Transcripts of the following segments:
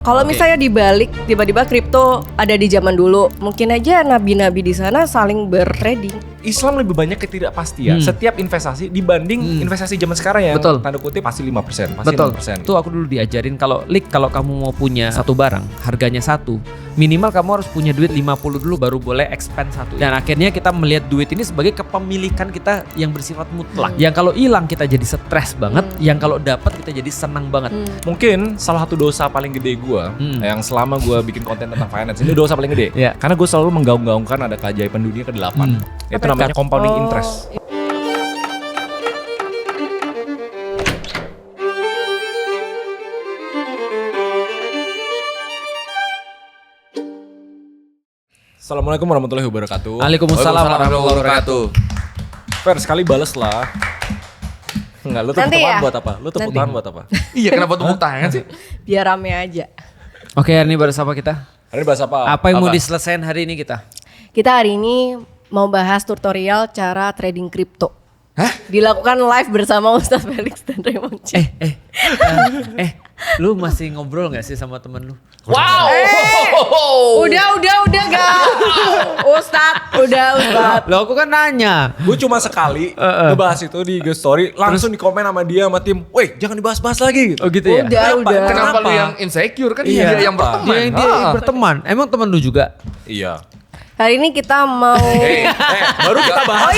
Kalau misalnya dibalik tiba-tiba kripto ada di zaman dulu, mungkin aja nabi-nabi di sana saling bertrading. Islam lebih banyak ketidakpastian setiap investasi dibanding investasi zaman sekarang yang tanda kutip pasti 5%, pasti 6%. Itu aku dulu diajarin kalau kamu mau punya satu barang, harganya 1, minimal kamu harus punya duit 50 dulu baru boleh expand 1. Dan akhirnya kita melihat duit ini sebagai kepemilikan kita yang bersifat mutlak. Yang kalau hilang kita jadi stres banget, yang kalau dapat kita jadi senang banget. Mungkin salah satu dosa paling gede gue yang selama gue bikin konten tentang finance ini dosa paling gede. Karena gue selalu menggaung-gaungkan ada keajaiban dunia ke-8. Itu namanya compounding interest. Assalamualaikum warahmatullahi wabarakatuh. Waalaikumsalam warahmatullahi wabarakatuh. Fer, sekali bales lah. Enggak, lu tepuk tangan buat apa? Lu tepuk tangan buat apa? Iya, kenapa tepuk tangan sih? Biar rame aja. Oke, hari ini bahas apa kita? Hari ini bahas apa? Apa yang mau diselesain hari ini kita? Kita hari ini mau bahas tutorial cara trading kripto. Hah? Dilakukan live bersama Ustaz Felix dan Raymond C. Lu masih ngobrol gak sih sama temen lu? Wow. Udah gak? Udah Ustaz. Loh aku kan nanya. Gue cuma sekali ngebahas itu di IG story, langsung di komen sama dia sama tim, "Weh, jangan dibahas-bahas lagi." Oh gitu ya? Udah. Kenapa lu yang insecure kan Iya, dia yang berteman? Dia berteman. Emang temen lu juga? Iya. Hari ini kita mau Baru kita bahas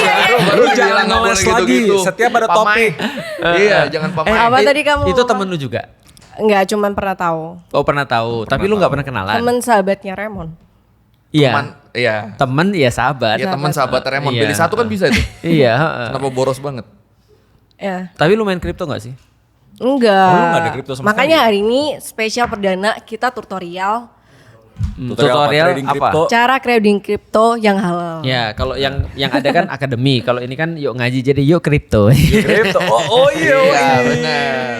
baru jangan nggak boleh ngeles lagi. gitu-gitu. Setiap ada Pamai. topik. Iya, jangan pamai. apa tadi kamu? Itu temen lu juga? Enggak, cuman pernah tahu. Oh pernah tahu, tapi lu gak pernah kenalan? Temen sahabatnya Raymond. Iya. Iya. Temen ya sahabat. Iya, teman sahabat Raymond. Iya. Pilih satu kan bisa itu. Iya. Kenapa boros banget? Ya. Tapi lu main kripto gak sih? Enggak. Oh, lu nggak ada kripto sama Makanya hari ini spesial perdana kita tutorial Tutorial trading apa? kripto. cara trading kripto yang halal. Ya kalau yang ada kan akademi, kalau ini kan yuk ngaji jadi yuk kripto. Kripto. Oh iya. Iya, benar.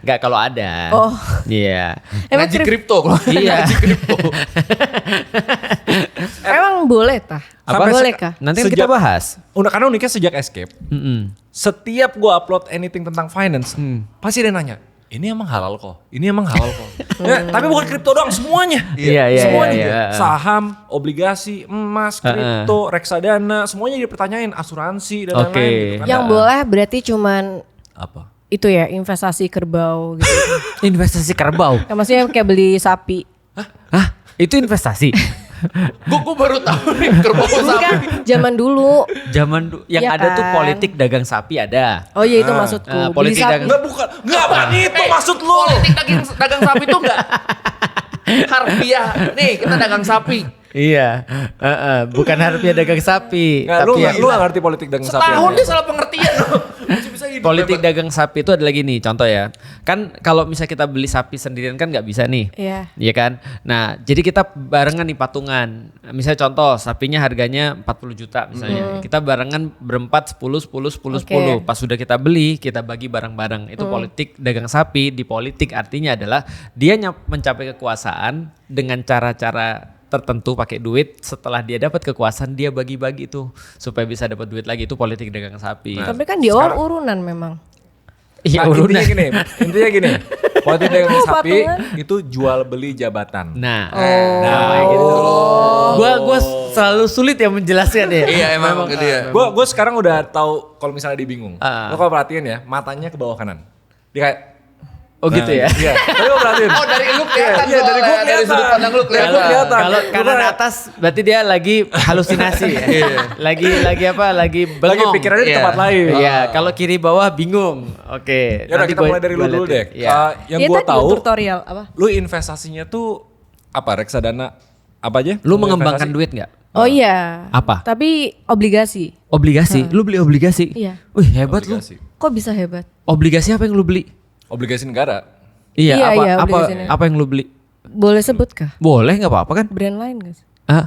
Nggak kalau ada. Oh. Iya. Emang Ngaji kripto kalau Iya. ngaji kripto. Emang boleh tah? Sampai Boleh kah? Nanti kan kita bahas. Karena uniknya sejak Escape, setiap gue upload anything tentang finance, pasti dia nanya, ini emang halal kok, ini emang halal kok. Ya, tapi bukan kripto doang, semuanya. Iya. Semuanya. Iya. Saham, obligasi, emas, kripto, reksadana, semuanya dipertanyain, asuransi dan Oke. lain-lain. Gitu kan. Yang boleh berarti cuman Apa? itu ya investasi kerbau gitu. Investasi kerbau. Ya, maksudnya kayak beli sapi. Hah? Itu investasi? Gue baru tahu nih kerbau Bukan sapi. zaman dulu. Yang Iya ada tuh kan? politik dagang sapi ada. Oh iya itu maksudku. Beli politik sapi. dagang- Bukan itu maksud lu. Politik dagang sapi tuh enggak harfiah. Nih, kita dagang sapi. Iya. Bukan harfiah dagang sapi. Nggak, lu gak ngerti politik dagang sapi. Setahun dia salah pengertian. Bisa hidup Politik hebat. dagang sapi itu ada lagi nih contoh ya. Kan kalau misalnya kita beli sapi sendirian kan nggak bisa nih. Iya. Iya kan? Nah, jadi kita barengan nih patungan. Misalnya contoh sapinya harganya 40 juta misalnya. Kita barengan berempat 10. Oke. Pas sudah kita beli, kita bagi bareng-bareng. Itu politik dagang sapi. Di politik artinya adalah dia mencapai kekuasaan dengan cara-cara tertentu pakai duit. Setelah dia dapat kekuasaan dia bagi-bagi tuh supaya bisa dapat duit lagi. Itu politik dagang sapi. Tapi kan di awal urunan memang. Iya Nah, urunan. intinya gini. Politik dagang sapi Patungan. itu jual beli jabatan. Nah, kayak gitu. Gua selalu sulit ya menjelaskan ya. Iya, emang ke dia. Gue sekarang udah tahu kalau misalnya dia bingung. Lo kalau perhatiin ya, matanya ke bawah kanan. Dia kayak Oh gitu ya. Iya. Tapi lo perhatiin. Oh, dari lu kelihatan. Iya, dari gua soalnya. Dari sudut pandang lu Dari gua kelihatan. kelihatan. Kalau Gua kanan kayak- atas berarti dia lagi halusinasi ya. lagi apa? Lagi bengong. Lagi pikirannya di Iya. tempat lain. Iya, kalau kiri bawah bingung. Oke. Ya udah nanti kita gua- mulai dari lu gua dulu liatin. deh. Iya. Yang Iya gue tadi tahu, tutorial apa? lu investasinya tuh apa? Reksadana apa aja? Lu mengembangkan duit nggak? Oh iya. Apa? Tapi obligasi. Obligasi. Lu beli obligasi? Iya. Wih, hebat Obligasi. Kok bisa hebat? lu. Obligasi apa yang lu beli? Obligasi negara. Iya, apa iya, apa obligasinya. apa yang lu beli? Boleh sebut kah? Boleh nggak apa-apa kan? Brand lain gak sih? Ah,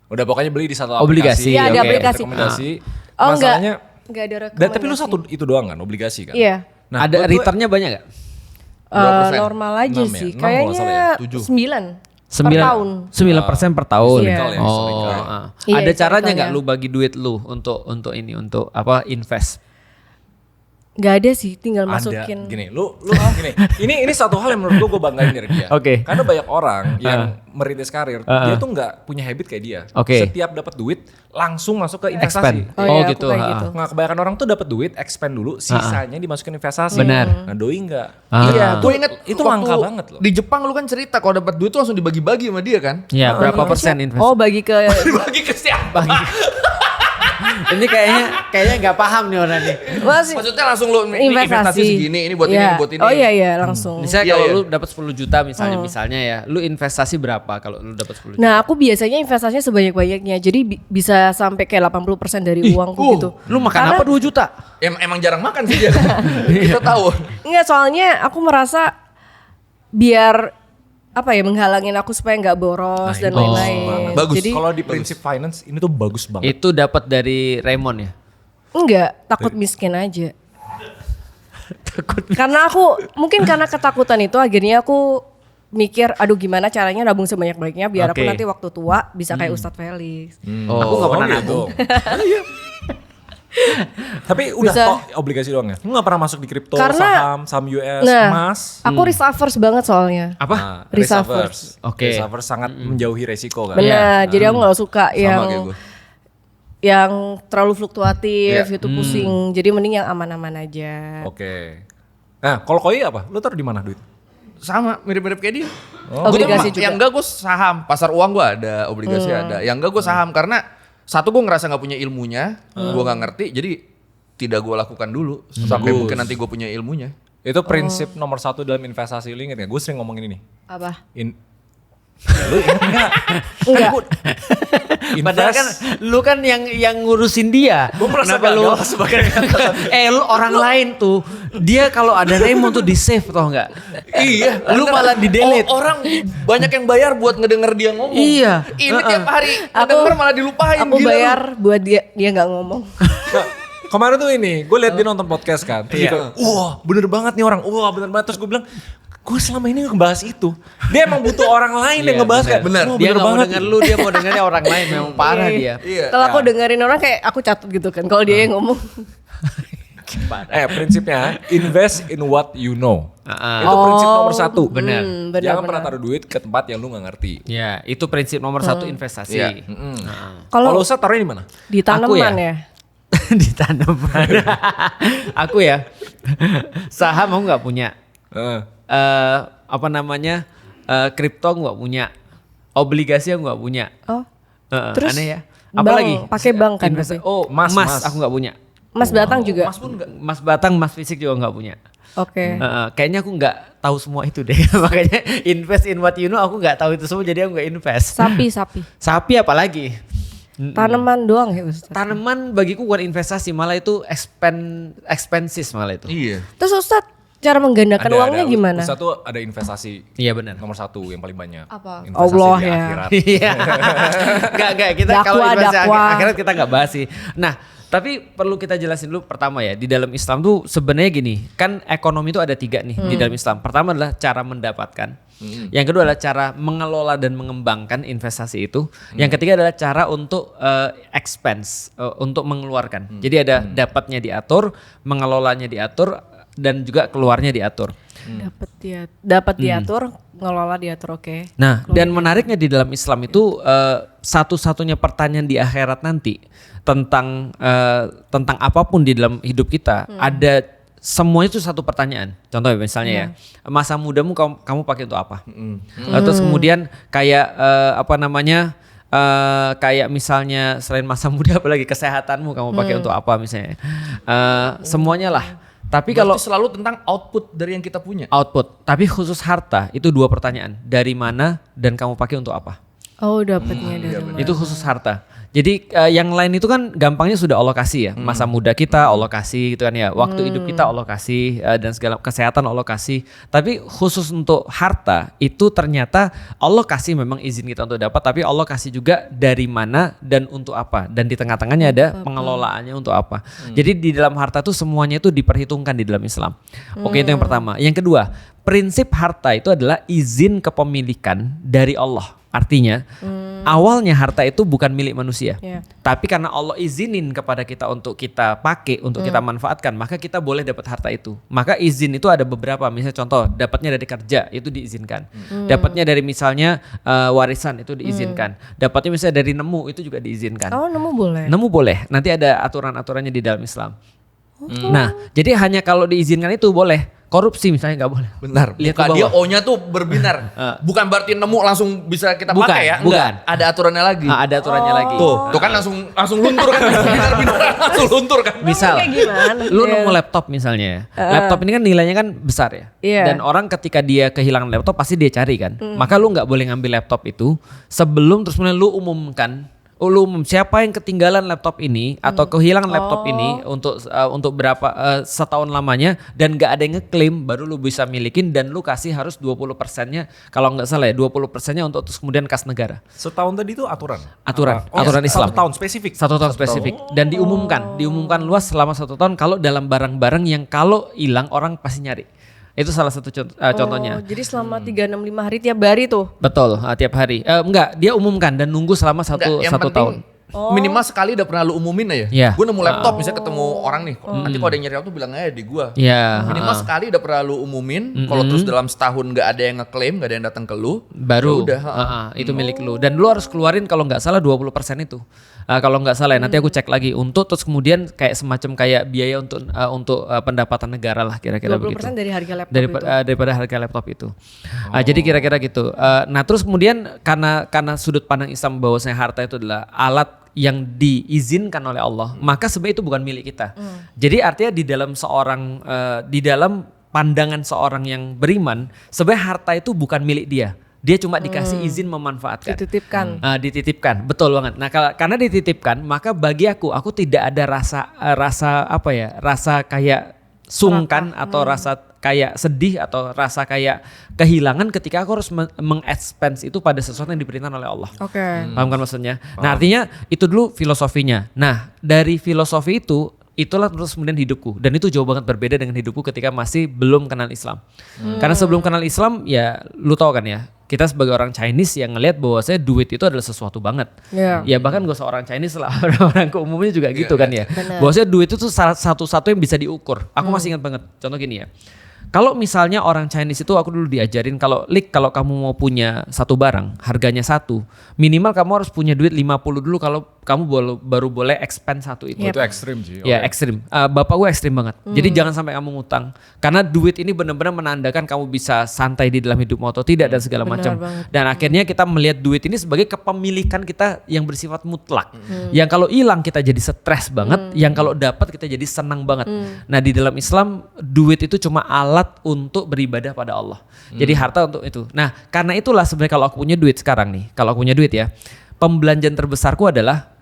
Udah pokoknya beli di satu Obligasi, aplikasi. Iya, ada oke. aplikasi. Rekomendasi. Oh Masalahnya, enggak ada rekomendasi. tapi lu satu itu doang kan, obligasi kan? Iya. Nah, ada gua- returnnya banyak gak? Berapa persen? Normal aja 6 ya? sih. 6 kalau nggak salah ya? Kayaknya 7. 9 per tahun. 9% per tahun. Iya. Historical ya, Oh, historical. Iya, ada caranya historical nggak ya. lu bagi duit lu untuk ini untuk apa invest? Nggak ada sih, tinggal Ada. masukin. Gini, lu gini. Ini satu hal yang menurut gue banggain dari dia. Oke. Karena banyak orang yang merintis karir, dia tuh nggak punya habit kayak dia. Oke. Setiap dapat duit langsung masuk ke Expand. investasi. Oh, Oh, iya, gitu. aku kayak Ha. gitu. Nah, kebanyakan orang tuh dapat duit, expand dulu, sisanya dimasukin investasi. Benar. Nah, doi enggak. Iya, Itu- gue inget itu waktu langka banget loh. Di Jepang lu kan cerita kalau dapat duit tuh langsung dibagi-bagi sama dia kan? Ya, berapa persen investasi? Oh, bagi ke Dibagi ke siapa? Ini kayaknya nggak paham nih orang nih. masih Maksudnya langsung lu ini investasi segini, ini buat Iya. ini buat ini. Oh iya langsung. Misalnya Iya, kalau iya. lu dapat 10 juta misalnya ya, lu investasi berapa kalau lu dapat 10 juta? Nah, aku biasanya investasinya sebanyak-banyaknya. Jadi bisa sampai kayak 80% dari uangku gitu. Lu makan Karena- apa 2 juta? Emang jarang makan sih dia kan? Kita tahu. Enggak, soalnya aku merasa biar apa ya, menghalangin aku supaya nggak boros dan lain-lain. Bagus. Jadi Kalau di prinsip finance ini tuh bagus banget. Itu dapat dari Raymond ya? enggak, takut miskin aja. Karena aku mungkin karena ketakutan itu akhirnya aku mikir, aduh gimana caranya nabung sebanyak-banyaknya biar aku Oke. nanti waktu tua bisa kayak Ustadz Felix. Aku nggak pernah gitu. nabung. Tapi udah Bisa. obligasi doang ya? Lu gak pernah masuk di kripto, Karena- saham US, Nah, emas? aku risk averse banget soalnya. Apa? Nah, Risk risk averse. averse. Oke. Risk averse sangat menjauhi resiko kan? Benar, jadi aku nggak suka Sama kayak gue. yang terlalu fluktuatif Iya. itu pusing. Jadi mending yang aman-aman aja. Oke. Nah, kalau koi apa? Lu taruh di mana duit? Sama, mirip-mirip kayak dia. Obligasi juga. Yang enggak gue saham, pasar uang gue ada, obligasi ada. Yang enggak gue saham karena satu gue ngerasa nggak punya ilmunya, gue nggak ngerti, jadi tidak gue lakukan dulu sampai mungkin nanti gue punya ilmunya. Itu prinsip nomor 1 dalam investasi. Lu inget gak? Gue sering ngomongin ini. Apa? Lu inget gak? Enggak. Padahal kan lu kan yang ngurusin dia. Gua merasa Kenapa lu gagal sebagai lu orang lain tuh dia kalau ada Raymond tuh di save toh enggak? Iya, Lu malah di delete. Orang banyak yang bayar buat ngedenger dia ngomong. Iya. Ini tiap hari Aku- ngedenger malah dilupain. Aku gila lu. bayar buat dia nggak ngomong. Nah, kemarin tuh ini, gue liat dia nonton podcast kan. Terus dia bilang, wah bener banget nih orang. Wah bener banget. Terus gue bilang, gue selama ini ngebahas itu. Dia emang butuh orang lain yang ngebahas kan. bener. Wah, Dia bener nggak mau banget. denger lu, dia mau dengernya orang lain. Memang parah dia. Iya. Kalau aku dengerin orang kayak aku catat gitu kan. Kalau dia yang ngomong. Prinsipnya, invest in what you know. Ah, Itu prinsip nomor 1. Benar. Benar. Jangan pernah taruh duit ke tempat yang lu gak ngerti. Ya, itu prinsip nomor 1 investasi. Iya. Kalau Kalau usah taruhnya di mana? di tanaman ya. Di tanaman. Aku ya. Saham aku nggak punya. Apa namanya? Kripto aku nggak punya. Obligasi aku nggak punya. Oh. Terus Aneh ya. bank, Apalagi pakai bank kan Invest- berarti? Oh, Emas, emas emas. aku nggak punya. Mas Batang juga. Mas pun enggak. Emas batang, emas fisik juga nggak punya. Oke. Kayaknya aku nggak tahu semua itu deh. Makanya invest in what you know aku nggak tahu itu semua jadi aku nggak invest. Sapi. Sapi apalagi? Tanaman doang ya Ustaz. Tanaman bagiku bukan investasi, malah itu expenses malah itu. Iya. Terus Ustaz cara menggandakan uangnya gimana? Ustaz tuh ada investasi. Iya benar. Nomor 1 yang paling banyak. Apa? Investasi Allah di ya. akhirat. Iya. Enggak kita kalau Dakwah, investasi dakwah. akhirat kita enggak bahas sih. Nah, tapi perlu kita jelasin dulu pertama ya, di dalam Islam tuh sebenarnya gini, kan ekonomi itu ada 3 nih di dalam Islam. Pertama adalah cara mendapatkan. Yang kedua adalah cara mengelola dan mengembangkan investasi itu. Yang ketiga adalah cara untuk expense, untuk mengeluarkan. Jadi ada dapatnya diatur, mengelolanya diatur, dan juga keluarnya diatur. Dapat diatur, ngelola diatur, oke. Nah, dan menariknya di dalam Islam itu satu-satunya pertanyaan di akhirat nanti tentang apapun di dalam hidup kita ada semuanya itu satu pertanyaan. Contohnya misalnya ya, masa mudamu kamu pakai untuk apa? Terus kemudian kayak kayak misalnya selain masa muda apalagi kesehatanmu kamu pakai untuk apa misalnya? Semuanya lah. Tapi kalau selalu tentang output dari yang kita punya. output, tapi khusus harta itu 2 pertanyaan. Dari mana dan kamu pakai untuk apa? Oh, dapatnya dari mana? Itu khusus harta. Jadi yang lain itu kan gampangnya sudah Allah kasih ya. Masa muda kita Allah kasih gitu kan ya. Waktu hidup kita Allah kasih dan segala kesehatan Allah kasih. Tapi khusus untuk harta itu ternyata Allah kasih memang izin kita untuk dapat. Tapi Allah kasih juga dari mana dan untuk apa. Dan di tengah-tengahnya ada pengelolaannya untuk apa. Jadi di dalam harta itu semuanya itu diperhitungkan di dalam Islam. Oke, itu yang pertama. Yang kedua, prinsip harta itu adalah izin kepemilikan dari Allah. Artinya awalnya harta itu bukan milik manusia. Tapi karena Allah izinin kepada kita untuk kita pakai, untuk kita manfaatkan, maka kita boleh dapat harta itu. Maka izin itu ada beberapa, misalnya contoh dapatnya dari kerja itu diizinkan. Dapatnya dari misalnya warisan itu diizinkan. Dapatnya misalnya dari nemu itu juga diizinkan. Oh, nemu boleh. Nemu boleh. Nanti ada aturan-aturannya di dalam Islam. Nah, jadi hanya kalau diizinkan itu boleh. Korupsi misalnya nggak boleh. Bentar, Lihat bukan ke dia bawah. O-nya tuh berbinar. Bukan berarti nemu langsung bisa kita Bukan, pakai ya? bukan. Enggak, ada aturannya lagi. Ada aturannya lagi. Tuh kan langsung luntur kan. Binar-binaran langsung luntur kan. Misal, Kayak gimana? lu nemu laptop misalnya. Laptop ini kan nilainya kan besar ya. Iya. Dan orang ketika dia kehilangan laptop pasti dia cari kan. Maka lu nggak boleh ngambil laptop itu sebelum terus kemudian lu umumkan. Lu siapa yang ketinggalan laptop ini atau kehilangan laptop ini untuk berapa setahun lamanya dan nggak ada yang ngeklaim, baru lu bisa milikin dan lu kasih harus 20%-nya kalau nggak salah ya 20%-nya untuk terus kemudian kas negara. Setahun tadi itu aturan? Aturan Islam. 1 tahun spesifik? 1 tahun spesifik dan diumumkan luas selama 1 tahun kalau dalam barang-barang yang kalau hilang orang pasti nyari. Itu salah satu contohnya. Jadi selama 365 hari tiap hari tuh. Betul, tiap hari. Enggak, dia umumkan dan nunggu selama satu tahun. Minimal sekali udah pernah lu umumin aja. Iya. Gue nemu laptop misalnya ketemu orang nih. Nanti kalau ada yang nyari laptop bilang aja di gua. Iya. Minimal sekali udah pernah lu umumin. Kalau terus dalam setahun nggak ada yang ngeklaim, nggak ada yang datang ke lu, baru ya udah. itu milik lu dan lu harus keluarin kalau nggak salah 20% itu. Kalau nggak salah ya, nanti aku cek lagi untuk terus kemudian kayak semacam kayak biaya untuk pendapatan negara lah kira-kira 20% begitu. dari harga laptop itu. Daripada harga laptop itu. Jadi kira-kira gitu. Nah terus kemudian karena sudut pandang Islam bahwasanya harta itu adalah alat yang diizinkan oleh Allah, maka sebenarnya itu bukan milik kita. Jadi artinya di dalam pandangan seorang yang beriman, sebenarnya harta itu bukan milik dia. Dia cuma dikasih izin memanfaatkan. Dititipkan, betul banget. Nah karena dititipkan, maka bagi aku tidak ada rasa kayak sungkan atau rasa kayak sedih atau rasa kayak kehilangan ketika aku harus meng-expense itu pada sesuatu yang diperintahkan oleh Allah. Paham kan maksudnya? Nah artinya itu dulu filosofinya. Nah dari filosofi itulah terus kemudian hidupku, dan itu jauh banget berbeda dengan hidupku ketika masih belum kenal Islam. Karena sebelum kenal Islam ya lu tahu kan ya, kita sebagai orang Chinese yang ngelihat bahwa duit itu adalah sesuatu banget. Ya bahkan gak usah orang Chinese lah, orang umumnya juga gitu kan ya. Bahwa duit itu tuh satu-satu yang bisa diukur. Aku masih ingat banget, contoh gini ya. Kalau misalnya orang Chinese itu aku dulu diajarin kalau kamu mau punya satu barang harganya 1, minimal kamu harus punya duit 50 dulu kalau kamu baru boleh expand satu itu. Itu ekstrim sih. Ya ekstrim. Bapak gue ekstrim banget. Jadi jangan sampai kamu ngutang karena duit ini benar-benar menandakan kamu bisa santai di dalam hidupmu atau tidak dan segala macam. Dan akhirnya kita melihat duit ini sebagai kepemilikan kita yang bersifat mutlak. Yang kalau hilang kita jadi stres banget, yang kalau dapat kita jadi senang banget. Nah di dalam Islam duit itu cuma alat untuk beribadah pada Allah. Jadi harta untuk itu. Nah karena itulah sebenarnya kalau aku punya duit sekarang nih, kalau aku punya duit ya, pembelanjaan terbesarku adalah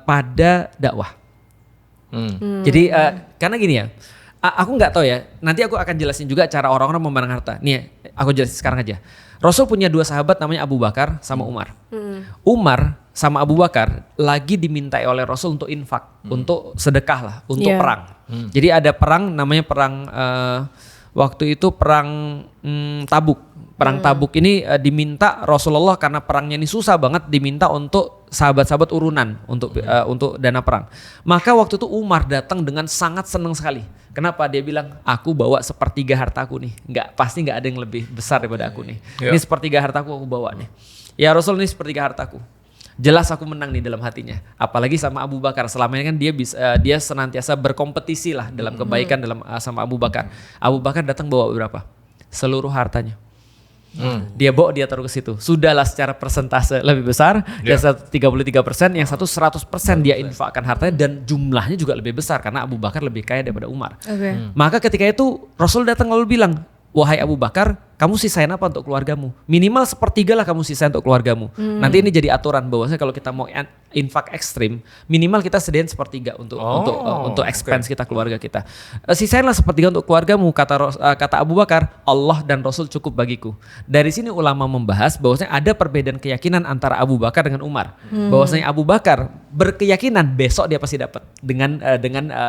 pada dakwah. Jadi karena gini ya, aku nggak tahu ya, nanti aku akan jelasin juga cara orang-orang memandang harta. Nih aku jelasin sekarang aja. Rasul punya 2 sahabat namanya Abu Bakar sama Umar. Umar sama Abu Bakar lagi dimintai oleh Rasul untuk infak, untuk sedekah lah, untuk perang. Jadi ada perang namanya perang waktu itu perang Tabuk. Perang Tabuk ini diminta Rasulullah karena perangnya ini susah banget, diminta untuk sahabat-sahabat urunan untuk dana perang. Maka waktu itu Umar datang dengan sangat senang sekali. Kenapa? Dia bilang, aku bawa 1/3 hartaku nih. Pasti nggak ada yang lebih besar daripada aku nih. Ini 1/3 hartaku aku bawa nih. Ya Rasul, ini 1/3 hartaku. Jelas aku menang nih dalam hatinya. Apalagi sama Abu Bakar. Selama ini kan dia senantiasa berkompetisi lah dalam kebaikan sama Abu Bakar. Abu Bakar datang bawa berapa? Seluruh hartanya. Dia bawa, dia taruh ke situ. Sudahlah secara persentase lebih besar. Yang satu 33%, yang satu 100% dia infakkan hartanya dan jumlahnya juga lebih besar karena Abu Bakar lebih kaya daripada Umar. Maka ketika itu Rasul datang lalu bilang, wahai Abu Bakar, kamu sisain apa untuk keluargamu? Minimal 1/3 lah kamu sisain untuk keluargamu. Nanti ini jadi aturan bahwasanya kalau kita mau infak ekstrim, minimal kita sediain 1/3 untuk expense kita, keluarga kita. Sisainlah 1/3 untuk keluargamu, kata Abu Bakar, Allah dan Rasul cukup bagiku. Dari sini ulama membahas bahwasanya ada perbedaan keyakinan antara Abu Bakar dengan Umar. Bahwasanya Abu Bakar berkeyakinan besok dia pasti dapat dengan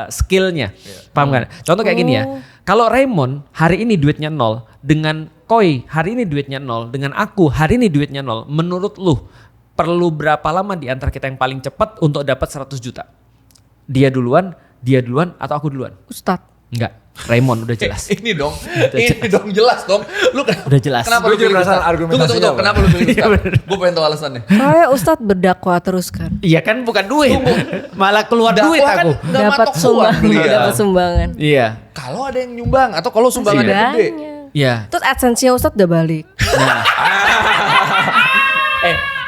skillnya. Paham kan? Contoh kayak gini ya. Kalau Raymond hari ini duitnya 0, dengan Koi hari ini duitnya 0, dengan aku hari ini duitnya 0, menurut lu perlu berapa lama di antara kita yang paling cepat untuk dapat 100 juta? Dia duluan, atau aku duluan? Ustadz. Enggak, Raymond udah jelas. Ini dong jelas dong. Lu Udah jelas. Kenapa lu Gue pilih juga Ustadz? argumentasinya Tunggu, apa? kenapa lu pilih Ustadz? Gue pengen tahu alasannya. Soalnya Ustadz berdakwah terus kan. Iya kan bukan duit, malah keluar duit Dakwah kan aku. nggak Dapat matok uang sumbangan, beliau. dapat sumbangan. Iya, Kalau ada yang nyumbang atau kalau sumbangannya Masih gede. banyak. iya. Terus AdSense-nya Ustadz udah balik. Nah.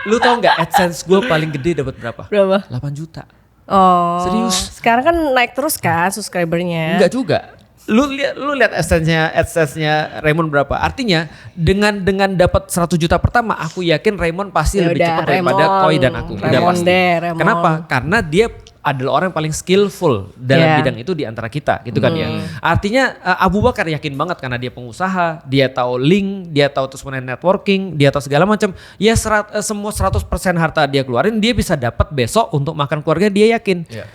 Lu tau nggak AdSense gue paling gede dapat berapa? Berapa? 8 juta. Oh. Serius? Sekarang kan naik terus kan subscribernya. Enggak juga. Lu lihat AdSense-nya Raymond berapa? Artinya dengan dapat 100 juta pertama, aku yakin Raymond pasti Ya lebih udah, cepat daripada Raymond. Koi dan aku. Udah Raymond pasti. deh, Raymond. Kenapa? Karena dia adalah orang yang paling skillful dalam Yeah. bidang itu di antara kita, gitu kan ya. Artinya Abu Bakar yakin banget karena dia pengusaha, dia tahu link, dia tahu terus mengenai networking, dia tahu segala macam. Ya semua 100% harta dia keluarin, dia bisa dapat besok untuk makan keluarga, dia yakin. Iya.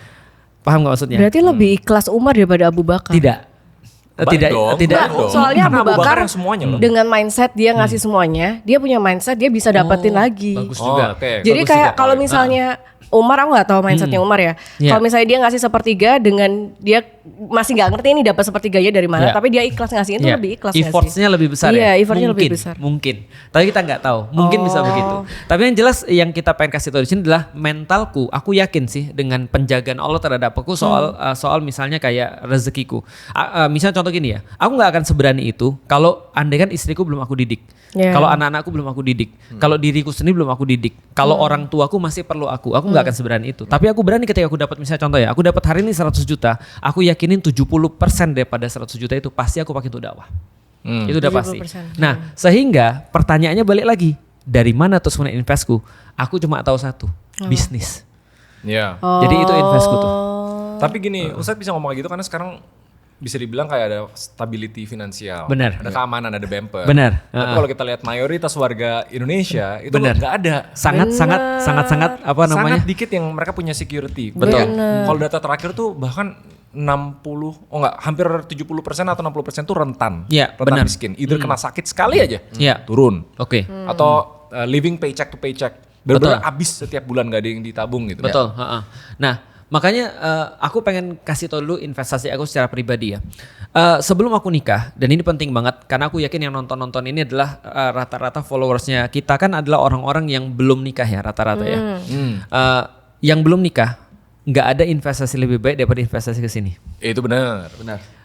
Paham gak maksudnya? Berarti lebih ikhlas Umar daripada Abu Bakar. Tidak. Tidak. Enggak dong. Soalnya Karena Abu Bakar yang semuanya loh. dengan mindset dia ngasih semuanya, dia punya mindset dia bisa dapetin lagi. Bagus juga. Oke. Jadi Bagus kayak juga. kalau misalnya Umar, aku nggak tahu mindsetnya Umar ya. Iya. Kalau misalnya dia ngasih sepertiga dengan dia masih nggak ngerti ini dapat sepertiganya dari mana, Iya. tapi dia ikhlas ngasihin itu Iya. lebih ikhlas nggak sih? Effortnya lebih besar Iya, ya? effortnya lebih Mungkin, besar. Mungkin. Tapi kita nggak tahu. Mungkin bisa begitu. Tapi yang jelas yang kita pengen kasih tahu di sini adalah mentalku. Aku yakin sih dengan penjagaan Allah terhadap aku soal misalnya kayak rezekiku. Misalnya contoh gini ya. Aku nggak akan seberani itu kalau andai kan istriku belum aku didik. Iya. Kalau anak-anakku belum aku didik. Kalau diriku sendiri belum aku didik. Kalau orang tuaku masih perlu aku nggak akan seberani itu. Tapi aku berani ketika aku dapat misalnya contoh ya. Aku dapat hari ini 100 juta. Aku yakinin 70% daripada 100 juta itu pasti aku pakai untuk dakwah. Itu udah pasti. 70%. Nah, sehingga pertanyaannya balik lagi, dari mana terus mulai investku? Aku cuma tahu satu, bisnis. Iya. Jadi itu investku tuh. Tapi gini, Ustadz bisa ngomong kayak gitu karena sekarang bisa dibilang kayak ada stability finansial. Benar. Ada keamanan, ada bumper. Benar. Tapi kalau kita lihat mayoritas warga Indonesia itu Benar. nggak ada. Sangat apa namanya? Sangat dikit yang mereka punya security. Betul. Kalau data terakhir tuh bahkan 60, hampir 70% atau 60% tuh rentan. Iya, rentan benar. miskin. Either kena sakit sekali aja, Iya. turun. Oke. Atau living paycheck to paycheck. Benar-benar habis setiap bulan gak ada yang ditabung gitu. Betul. Nah, makanya aku pengen kasih tau dulu investasi aku secara pribadi ya. Sebelum aku nikah, dan ini penting banget karena aku yakin yang nonton ini adalah rata-rata followersnya kita kan adalah orang-orang yang belum nikah ya rata-rata ya. Yang belum nikah, nggak ada investasi lebih baik daripada investasi ke sini. Itu benar.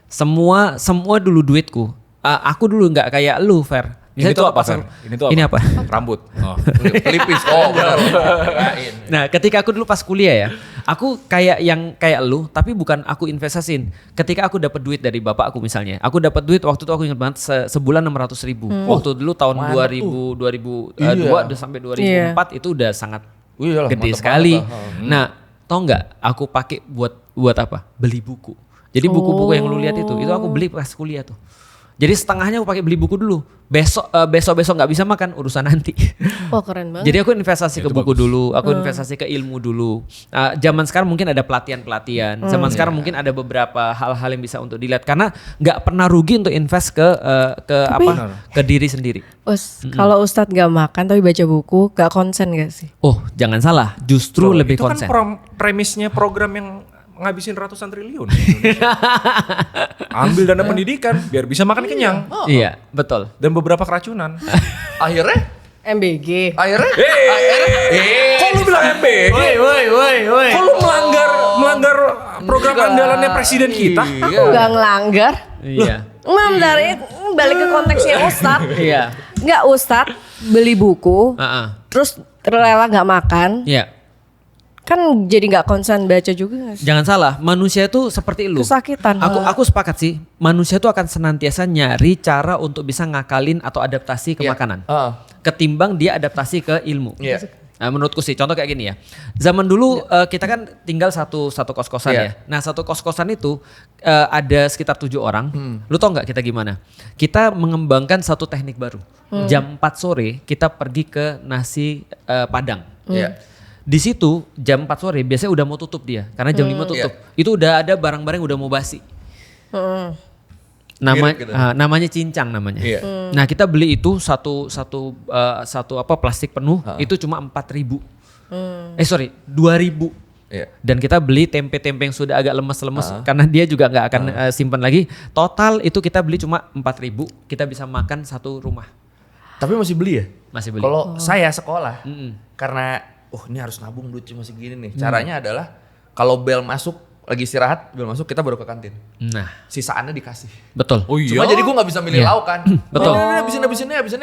Semua dulu duitku. Aku dulu nggak kayak lu, Fer. Ini tuh apa, pasang- Fer? Ini apa? Rambut. Oh. Pelipis. Oh, benar. Nah, ketika aku dulu pas kuliah ya, aku kayak lu, tapi bukan aku investasiin. Ketika aku dapat duit dari bapak aku misalnya, aku dapat duit waktu itu aku ingat banget sebulan 600.000. Waktu dulu tahun 2002 udah sampai 2004 itu udah sangat Iyalah, gede mantep sekali. banget. Nah, tau nggak? Aku pakai buat apa? Beli buku. Jadi buku-buku yang lu lihat itu aku beli pas kuliah tuh. Jadi setengahnya aku pakai beli buku dulu. Besok nggak bisa makan, urusan nanti. Oh keren banget. Jadi aku investasi ke buku dulu, aku investasi ke ilmu dulu. Zaman sekarang mungkin ada pelatihan-pelatihan. Zaman sekarang mungkin ada beberapa hal-hal yang bisa untuk dilihat karena nggak pernah rugi untuk invest ke diri sendiri. Kalau Ustadz nggak makan tapi baca buku, nggak konsen gak sih? Oh, jangan salah, justru lebih itu konsen. kan premisnya program yang ngabisin ratusan triliun. Ambil dana pendidikan biar bisa makan kenyang. Iya, betul. Dan beberapa keracunan. Akhirnya? MBG. Akhirnya? Kok lu bilang MBG? Woi. Kok lu melanggar program andalannya presiden kita? Aku nggak ngelanggar. Iya. Dari balik ke konteksnya Ustadz. Iya. Nggak Ustadz beli buku, terus rela nggak makan. Iya. Kan jadi nggak konsen baca juga gak sih? Jangan salah, manusia itu seperti lu. Kesakitan. Aku sepakat sih, manusia itu akan senantiasa nyari cara untuk bisa ngakalin atau adaptasi ke makanan. Ketimbang dia adaptasi ke ilmu. Nah, menurutku sih, contoh kayak gini ya. Zaman dulu kita kan tinggal satu kos-kosan ya. Nah, satu kos-kosan itu ada sekitar 7 orang. Lu tau nggak kita gimana? Kita mengembangkan satu teknik baru. Jam 4 sore kita pergi ke nasi Padang. Di situ jam 4 sore biasanya udah mau tutup dia karena jam 5 tutup. Itu udah ada barang-barang yang udah mau basi. Nama, Mirip gitu. namanya cincang namanya. Iya. Nah kita beli itu satu plastik penuh itu cuma 4.000. 2.000. Iya. Dan kita beli tempe-tempe yang sudah agak lemes-lemes karena dia juga nggak akan simpan lagi. Total itu kita beli cuma 4.000, kita bisa makan satu rumah. Tapi masih beli ya? Masih beli. Kalau saya sekolah, karena ini harus nabung duit cuma segini nih. Caranya adalah kalau bel masuk, lagi istirahat, bel masuk kita baru ke kantin. Nah, Sisaannya dikasih. betul. Oh iya. Cuma jadi gue gak bisa milih Iya. lauk kan. Betul. Habisinnya.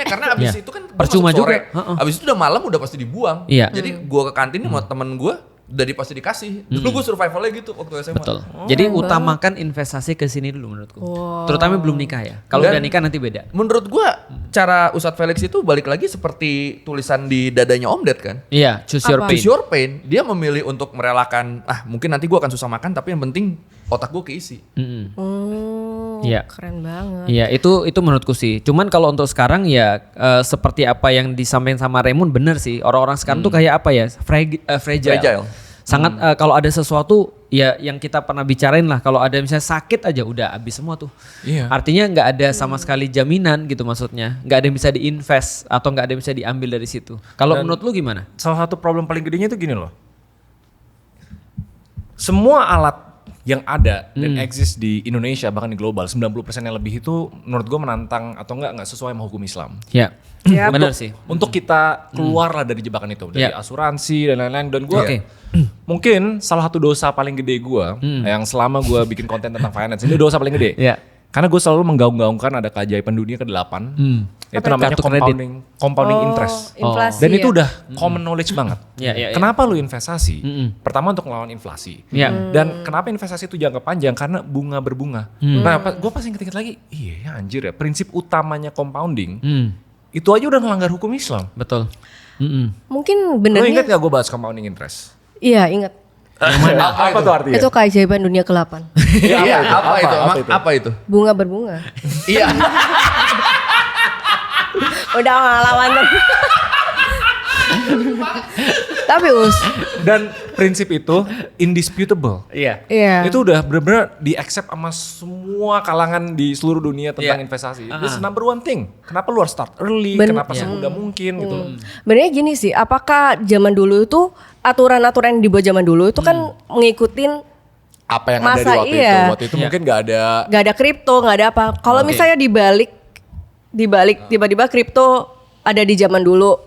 Karena abis Iya. itu kan gua Percuma masuk sore. juga. Abis itu udah malam udah pasti dibuang. Iya. Jadi gue ke kantin sama temen gue udah pasti dikasih. Dulu gue survivalnya gitu waktu SMA. Betul. Jadi utamakan investasi ke sini dulu menurutku. Terutama belum nikah ya. Kalau Dan- udah nikah nanti beda. Menurut gue cara Ustadz Felix itu balik lagi seperti tulisan di dadanya Om Ded kan. Iya, choose your Apa? pain. Choose your pain. Dia memilih untuk merelakan, mungkin nanti gue akan susah makan tapi yang penting otak gue keisi. Iya. Keren banget. Iya, itu menurutku sih. Cuman kalau untuk sekarang ya seperti apa yang disampaikan sama Raymond bener sih. Orang-orang sekarang tuh kayak apa ya? Fragile. Fragile. Sangat kalau ada sesuatu ya yang kita pernah bicarain lah. Kalau ada misalnya sakit aja udah habis semua tuh. Iya. Artinya nggak ada sama sekali jaminan gitu maksudnya. Nggak ada yang bisa diinvest atau nggak ada yang bisa diambil dari situ. Kalau menurut lu gimana? Salah satu problem paling gedenya itu gini loh. Semua alat yang ada dan eksis di Indonesia bahkan di global 90% yang lebih itu menurut gue menantang atau nggak sesuai sama hukum Islam. Ya, Ya, benar sih. Untuk kita keluar lah dari jebakan itu, dari Ya. asuransi dan lain-lain. Dan gue Oke. mungkin salah satu dosa paling gede gue yang selama gue bikin konten tentang finance ini dosa paling gede. Ya. Karena gue selalu menggaung-gaungkan ada keajaiban dunia ke-8. Itu namanya Kartu kredit. compounding interest. Inflasi Dan itu ya? udah common knowledge banget. Ya. Kenapa lu investasi? Pertama untuk melawan inflasi. Ya. Dan kenapa investasi itu jangka panjang? Karena bunga berbunga. Nah, gue pas inget-inget lagi, iya ya anjir ya, prinsip utamanya compounding itu aja udah melanggar hukum Islam. Betul. Mungkin Lu inget benernya. gak gue bahas compounding interest? Iya ingat. Apa tuh artinya? Itu keajaiban dunia ke-8. Iya, apa itu? Apa itu? Apa itu? Bunga berbunga. Iya. Udah pengalaman tuh. Tapi Dan prinsip itu indisputable. Iya. iya. Itu udah bener-bener di-accept sama semua kalangan di seluruh dunia tentang Iya. investasi. This is number one thing. Kenapa lu harus start early? Kenapa semudah mungkin gitu. Benernya gini sih, apakah zaman dulu itu aturan-aturan yang dibuat zaman dulu itu kan ngikutin Apa yang ada di Masa waktu itu? iya. Waktu itu Iya. mungkin gak ada. nggak ada kripto, nggak ada apa. Kalau misalnya dibalik tiba-tiba kripto ada di zaman dulu.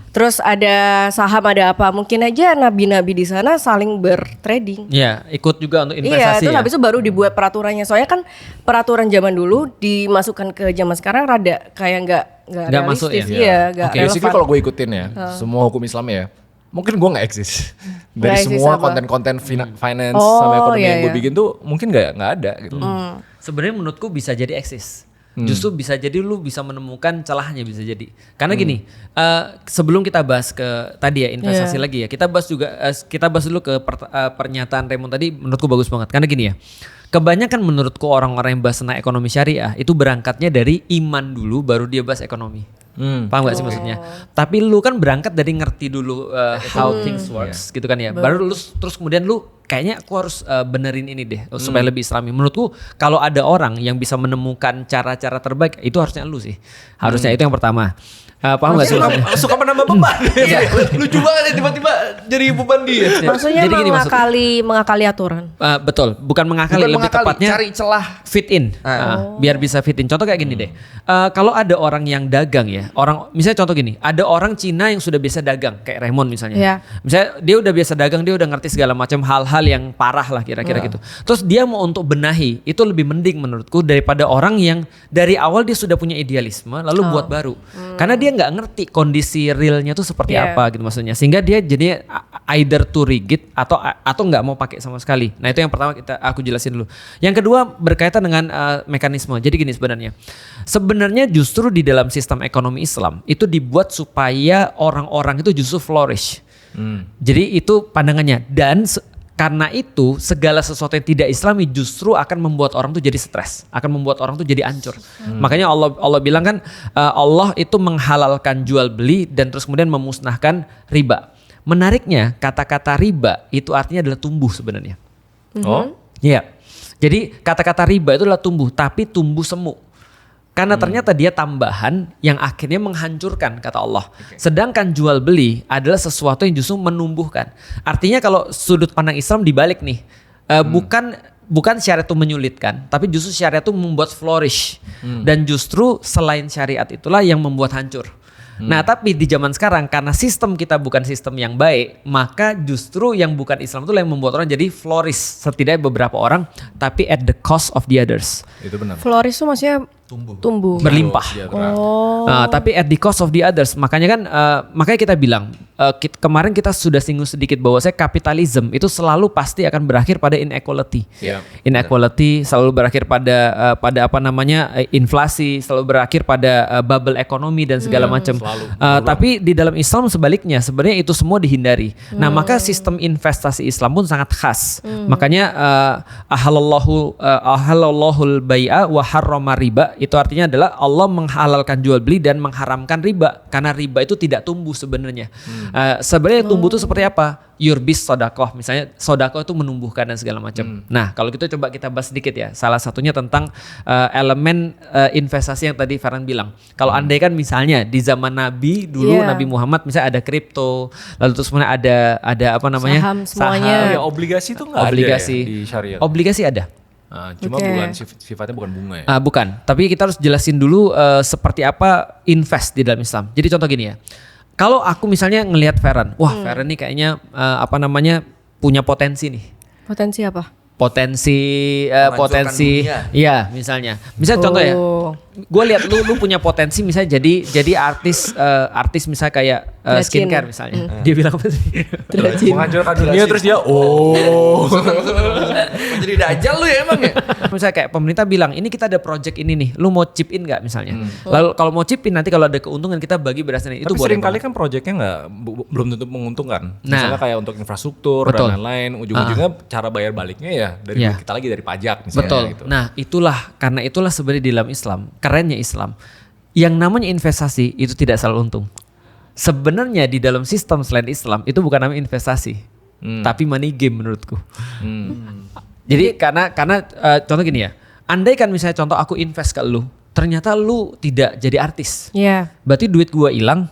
Terus ada saham, ada apa? Mungkin aja nabi-nabi di sana saling bertrading. Iya, ikut juga untuk Iya, investasi terus ya. habis itu baru dibuat peraturannya. Soalnya kan peraturan zaman dulu dimasukkan ke zaman sekarang rada kayak nggak Nggak masuk ya? realistis. Iya, nggak Oke. Basically relevan. kalau gue ikutin ya, semua hukum Islam ya, mungkin gue nggak eksis. Dari Nggak eksis semua apa? konten-konten finance Oh, sama ekonomi iya, yang gue iya. bikin tuh mungkin nggak ada gitu. Sebenarnya menurutku bisa jadi eksis. Justru bisa jadi lu bisa menemukan celahnya bisa jadi. Karena gini, sebelum kita bahas ke tadi ya investasi lagi ya, kita bahas juga kita bahas dulu ke pernyataan Raymond tadi menurutku bagus banget. Karena gini ya. Kebanyakan menurutku orang-orang yang bahas tentang ekonomi syariah itu berangkatnya dari iman dulu baru dia bahas ekonomi. Paham gak sih maksudnya? Tapi lu kan berangkat dari ngerti dulu how things works gitu kan ya. Baru lu terus kemudian lu kayaknya aku harus benerin ini deh supaya lebih islami. Menurutku kalau ada orang yang bisa menemukan cara-cara terbaik itu harusnya lu sih. Harusnya itu yang pertama. Paham gak sih maksudnya? Suka menambah beban. Lucu banget ya, tiba-tiba jadi beban dia. Maksudnya Jadi gini mengakali aturan. Betul, bukan mengakali, Bukan lebih mengakali, tepatnya cari celah. fit in, biar bisa fit in. Contoh kayak gini deh, kalau ada orang yang dagang ya, misalnya contoh gini, ada orang Cina yang sudah biasa dagang, kayak Raymond misalnya. Iya. Misalnya dia udah biasa dagang, dia udah ngerti segala macam hal-hal yang parah lah kira-kira gitu. Terus dia mau untuk benahi, itu lebih mending menurutku daripada orang yang dari awal dia sudah punya idealisme, lalu buat baru. Karena dia nggak ngerti kondisi realnya tuh seperti Iya. apa gitu maksudnya, sehingga dia jadinya either too rigid atau nggak mau pakai sama sekali. Nah itu yang pertama aku jelasin dulu. Yang kedua berkaitan dengan mekanisme. Jadi gini sebenarnya justru di dalam sistem ekonomi Islam itu dibuat supaya orang-orang itu justru flourish. Jadi itu pandangannya dan karena itu segala sesuatu yang tidak Islami justru akan membuat orang tuh jadi stres, akan membuat orang tuh jadi hancur. Makanya Allah bilang kan Allah itu menghalalkan jual beli dan terus kemudian memusnahkan riba. Menariknya kata-kata riba itu artinya adalah tumbuh sebenarnya. Oh, Iya. Jadi kata-kata riba itu adalah tumbuh, tapi tumbuh semu. Karena ternyata dia tambahan yang akhirnya menghancurkan, kata Allah. Sedangkan jual beli adalah sesuatu yang justru menumbuhkan. Artinya kalau sudut pandang Islam dibalik nih, bukan syariat itu menyulitkan, tapi justru syariat itu membuat flourish. Dan justru selain syariat itulah yang membuat hancur. Nah tapi di zaman sekarang karena sistem kita bukan sistem yang baik, maka justru yang bukan Islam itu yang membuat orang jadi flourish. Setidaknya beberapa orang, tapi at the cost of the others. Itu benar. Flourish itu maksudnya tumbuh. Berlimpah. Tapi at the cost of the others. Makanya kita bilang kemarin kita sudah singgung sedikit bahwa kapitalisme itu selalu pasti akan berakhir pada inequality. Inequality selalu berakhir pada inflasi, selalu berakhir pada bubble ekonomi dan segala macam. Tapi di dalam Islam sebaliknya, sebenarnya itu semua dihindari. Nah, maka sistem investasi Islam pun sangat khas. Makanya ahalallahul bai'a wa harrama riba. Itu artinya adalah Allah menghalalkan jual beli dan mengharamkan riba. Karena riba itu tidak tumbuh sebenarnya. Sebenarnya tumbuh itu seperti apa? Yurbis sodakoh, misalnya sodakoh itu menumbuhkan dan segala macam. Nah kalau gitu coba kita bahas sedikit ya. Salah satunya tentang elemen investasi yang tadi Farhan bilang. Kalau andai kan misalnya di zaman Nabi dulu, Nabi Muhammad misalnya ada kripto, lalu terus kemudian ada apa namanya? Saham semuanya. Ya, obligasi itu nggak ada ya di syariat. Obligasi ada. Cuma bukan sifatnya bukan bunga ya. Bukan, tapi kita harus jelasin dulu seperti apa invest di dalam Islam. Jadi contoh gini ya. Kalau aku misalnya ngelihat Farhan, wah Farhan nih kayaknya punya potensi nih. Potensi apa? Potensi, dunia. ya misalnya contoh ya, gue lihat lu punya potensi misalnya jadi artis misalnya kayak skincare misalnya. Dia bilang apa sih? Menghancurkan dunia terus dia jadi dajal lu ya emang ya. Misalnya kayak pemerintah bilang ini kita ada project ini nih, lu mau chip in nggak misalnya? Lalu kalau mau chip in nanti kalau ada keuntungan kita bagi berasnya itu. Tapi sering kali kan projectnya belum tentu menguntungkan. Misalnya kayak untuk infrastruktur dan lain-lain, ujung-ujungnya cara bayar baliknya ya dari kita lagi dari pajak misalnya. Betul. Gitu. Nah karena itulah sebenarnya di dalam Islam, kerennya Islam, yang namanya investasi itu tidak selalu untung. Sebenarnya di dalam sistem selain Islam itu bukan namanya investasi, tapi money game menurutku. Jadi karena contoh gini ya, andai kan misalnya contoh aku invest ke lu, ternyata lu tidak jadi artis, berarti duit gua hilang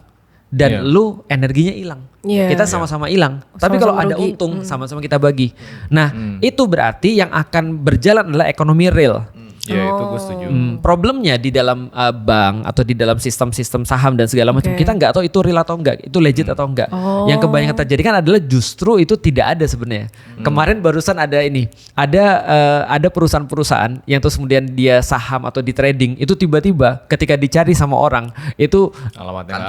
dan lu energinya hilang. Kita sama-sama hilang. Tapi kalau ada untung sama-sama kita bagi. Nah itu berarti yang akan berjalan adalah ekonomi real. Ya itu gue setuju. Problemnya di dalam bank atau di dalam sistem-sistem saham dan segala macam, kita nggak tahu itu real atau enggak, itu legit atau enggak. Yang kebanyakan terjadi kan adalah justru itu tidak ada sebenarnya. Kemarin barusan ada ada perusahaan-perusahaan yang terus kemudian dia saham atau di trading itu tiba-tiba ketika dicari sama orang itu alamatnya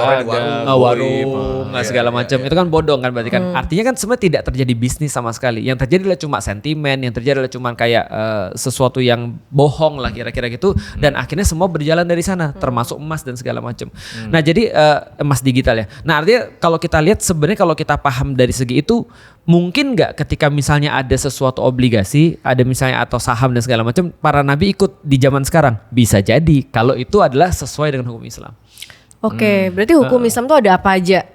warung segala macam. Itu kan bodong kan berarti kan. Artinya kan sebenarnya tidak terjadi bisnis sama sekali. Yang terjadi adalah cuma sentimen, yang terjadi adalah cuma kayak sesuatu yang bohong lah kira-kira gitu, dan akhirnya semua berjalan dari sana, termasuk emas dan segala macam. Nah jadi emas digital ya. Nah artinya kalau kita lihat sebenarnya kalau kita paham dari segi itu, mungkin nggak ketika misalnya ada sesuatu obligasi, ada misalnya atau saham dan segala macam, para nabi ikut di zaman sekarang? Bisa jadi kalau itu adalah sesuai dengan hukum Islam. Berarti hukum Islam tuh ada apa aja?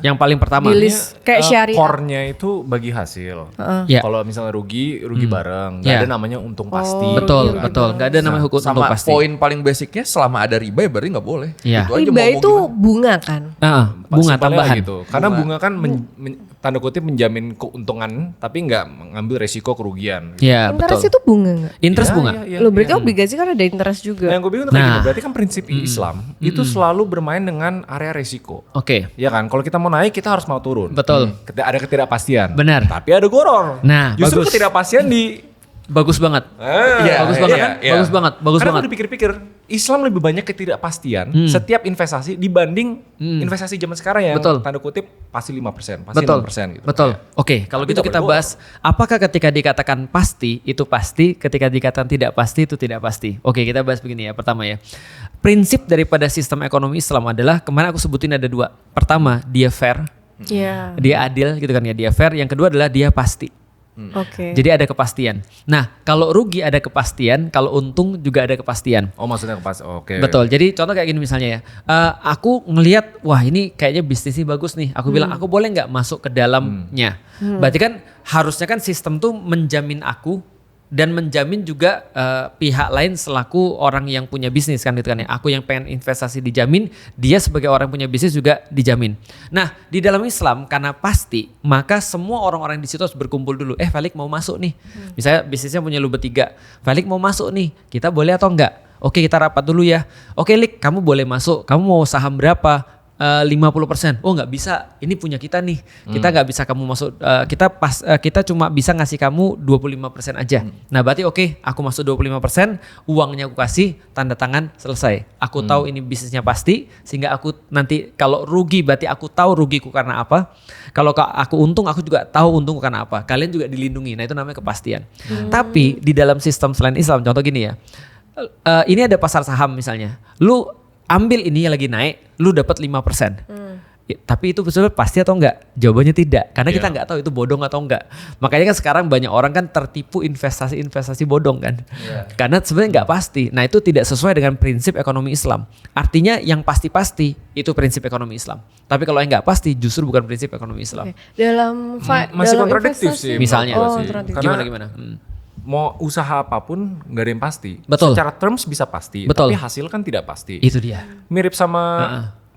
Yang paling pertama kayak syariat. Core-nya itu bagi hasil. Kalau misalnya rugi bareng, nggak ada namanya untung pasti. Betul. Nggak ada namanya hukum untung pasti. Poin paling basicnya selama ada riba ya berarti nggak boleh. Riba itu bunga kan? Bunga tambahan. Gitu. Karena bunga kan tanda kutip menjamin keuntungan, tapi nggak mengambil resiko kerugian. Iya interest betul. itu bunga nggak? Interest bunga. Loh berarti obligasi kan ada interest juga. Nah, yang gue bingung tuh kayak gini, berarti kan prinsip Islam itu selalu bermain dengan area resiko. Ya kan, kalau kita mau naik kita harus mau turun. Betul. Ada ketidakpastian. Benar. Tapi ada goror. Nah, justru ketidakpastian bagus banget. Bagus banget. Karena aku dipikir-pikir Islam lebih banyak ketidakpastian setiap investasi dibanding investasi zaman sekarang yang tanda kutip pasti 5%, pasti 6% gitu. Betul. Oke, kalau gitu kita bahas apakah ketika dikatakan pasti itu pasti, ketika dikatakan tidak pasti itu tidak pasti. Oke, kita bahas begini ya. Pertama ya. Prinsip daripada sistem ekonomi Islam adalah kemarin aku sebutin ada 2. Pertama, dia fair. Dia adil gitu kan ya, dia fair. Yang kedua adalah dia pasti. Jadi ada kepastian. Nah, kalau rugi ada kepastian, kalau untung juga ada kepastian. Maksudnya kepastian. Betul. Jadi contoh kayak gini misalnya ya. Aku ngelihat wah ini kayaknya bisnisnya bagus nih. Aku bilang aku boleh nggak masuk ke dalamnya. Berarti kan harusnya kan sistem tuh menjamin aku dan menjamin juga pihak lain selaku orang yang punya bisnis kan gitu kan ya. Aku yang pengen investasi dijamin, dia sebagai orang yang punya bisnis juga dijamin. Nah, di dalam Islam karena pasti, maka semua orang-orang di situ harus berkumpul dulu. Felix mau masuk nih. Misalnya bisnisnya punya lu bertiga. Felix mau masuk nih. Kita boleh atau enggak? Oke, kita rapat dulu ya. Oke, Lik, kamu boleh masuk. Kamu mau saham berapa? 50%. Oh nggak bisa, ini punya kita nih. Kita nggak bisa kamu masuk. Kita cuma bisa ngasih kamu 25% aja. Nah berarti oke, aku masuk 25%, uangnya aku kasih, tanda tangan, selesai. Aku tahu ini bisnisnya pasti, sehingga aku nanti kalau rugi berarti aku tahu rugiku karena apa. Kalau aku untung, aku juga tahu untungku karena apa. Kalian juga dilindungi. Nah itu namanya kepastian. Tapi di dalam sistem selain Islam, contoh gini ya. Ini ada pasar saham misalnya. Lu ambil ini yang lagi naik, lu dapat 5%. Ya, tapi itu betul pasti atau enggak? Jawabannya tidak. Karena kita enggak tahu itu bodong atau enggak. Makanya kan sekarang banyak orang kan tertipu investasi bodong kan. Karena sebenarnya enggak pasti. Nah itu tidak sesuai dengan prinsip ekonomi Islam. Artinya yang pasti-pasti itu prinsip ekonomi Islam. Tapi kalau yang enggak pasti justru bukan prinsip ekonomi Islam. Dalam masih dalam kontradiktif investasi. sih. Misalnya. Kontradiktif. Gimana? Mau usaha apapun nggak ada yang pasti. Betul. Secara terms bisa pasti, Betul. tapi hasil kan tidak pasti. Itu dia. Mirip sama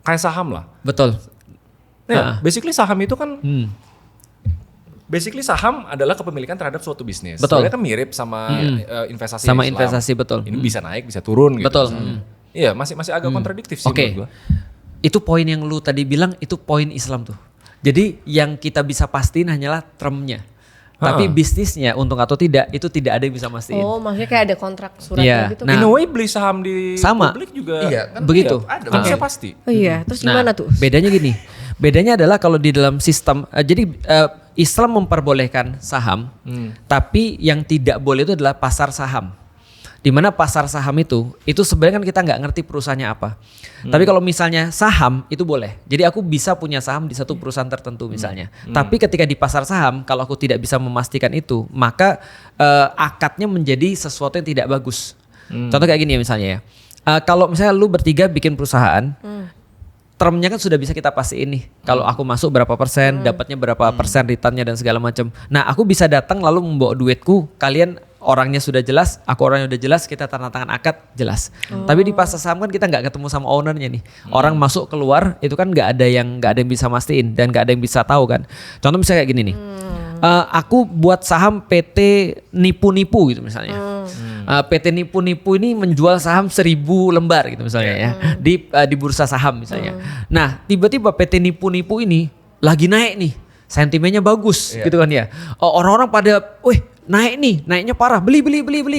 kayak saham lah. Betul. Nah, basically saham itu kan basically saham adalah kepemilikan terhadap suatu bisnis. Betul. Sebenarnya kan mirip sama investasi Sama Islam. investasi, betul. Ini bisa naik, bisa turun gitu. Betul. Iya, masih agak kontradiktif sih Oke. menurut gua. Itu poin yang lu tadi bilang, itu poin Islam tuh. Jadi yang kita bisa pastiin hanyalah termnya. Tapi bisnisnya untung atau tidak itu tidak ada yang bisa mastiin. Oh, maksudnya kayak ada kontrak suratnya gitu. Nah, In a way beli saham di sama. publik juga Iya, kan begitu. ada, kan bisa pasti. Oh iya, terus gimana tuh? Bedanya gini. Bedanya adalah kalau di dalam sistem Islam memperbolehkan saham, tapi yang tidak boleh itu adalah pasar saham. Di mana pasar saham itu sebenarnya kan kita nggak ngerti perusahaannya apa. Tapi kalau misalnya saham itu boleh. Jadi aku bisa punya saham di satu perusahaan tertentu misalnya. Tapi ketika di pasar saham kalau aku tidak bisa memastikan itu, maka akadnya menjadi sesuatu yang tidak bagus. Contoh kayak gini ya misalnya ya. Kalau misalnya lu bertiga bikin perusahaan, termnya kan sudah bisa kita pastiin nih. Kalau aku masuk berapa persen, dapatnya berapa persen returnnya dan segala macam. Nah, aku bisa datang lalu membawa duitku, kalian orangnya sudah jelas, aku orangnya udah jelas, kita tanda tangan akad jelas. Tapi di pasar saham kan kita nggak ketemu sama ownernya nih. Orang masuk keluar itu kan nggak ada yang bisa mastiin dan nggak ada yang bisa tahu kan. Contoh misalnya kayak gini nih. Aku buat saham PT nipu-nipu gitu misalnya. PT nipu-nipu ini menjual saham 1000 lembar gitu misalnya ya di bursa saham misalnya. Nah tiba-tiba PT nipu-nipu ini lagi naik nih, sentimennya bagus gitu kan ya. Orang-orang pada, wih naik nih, naiknya parah, beli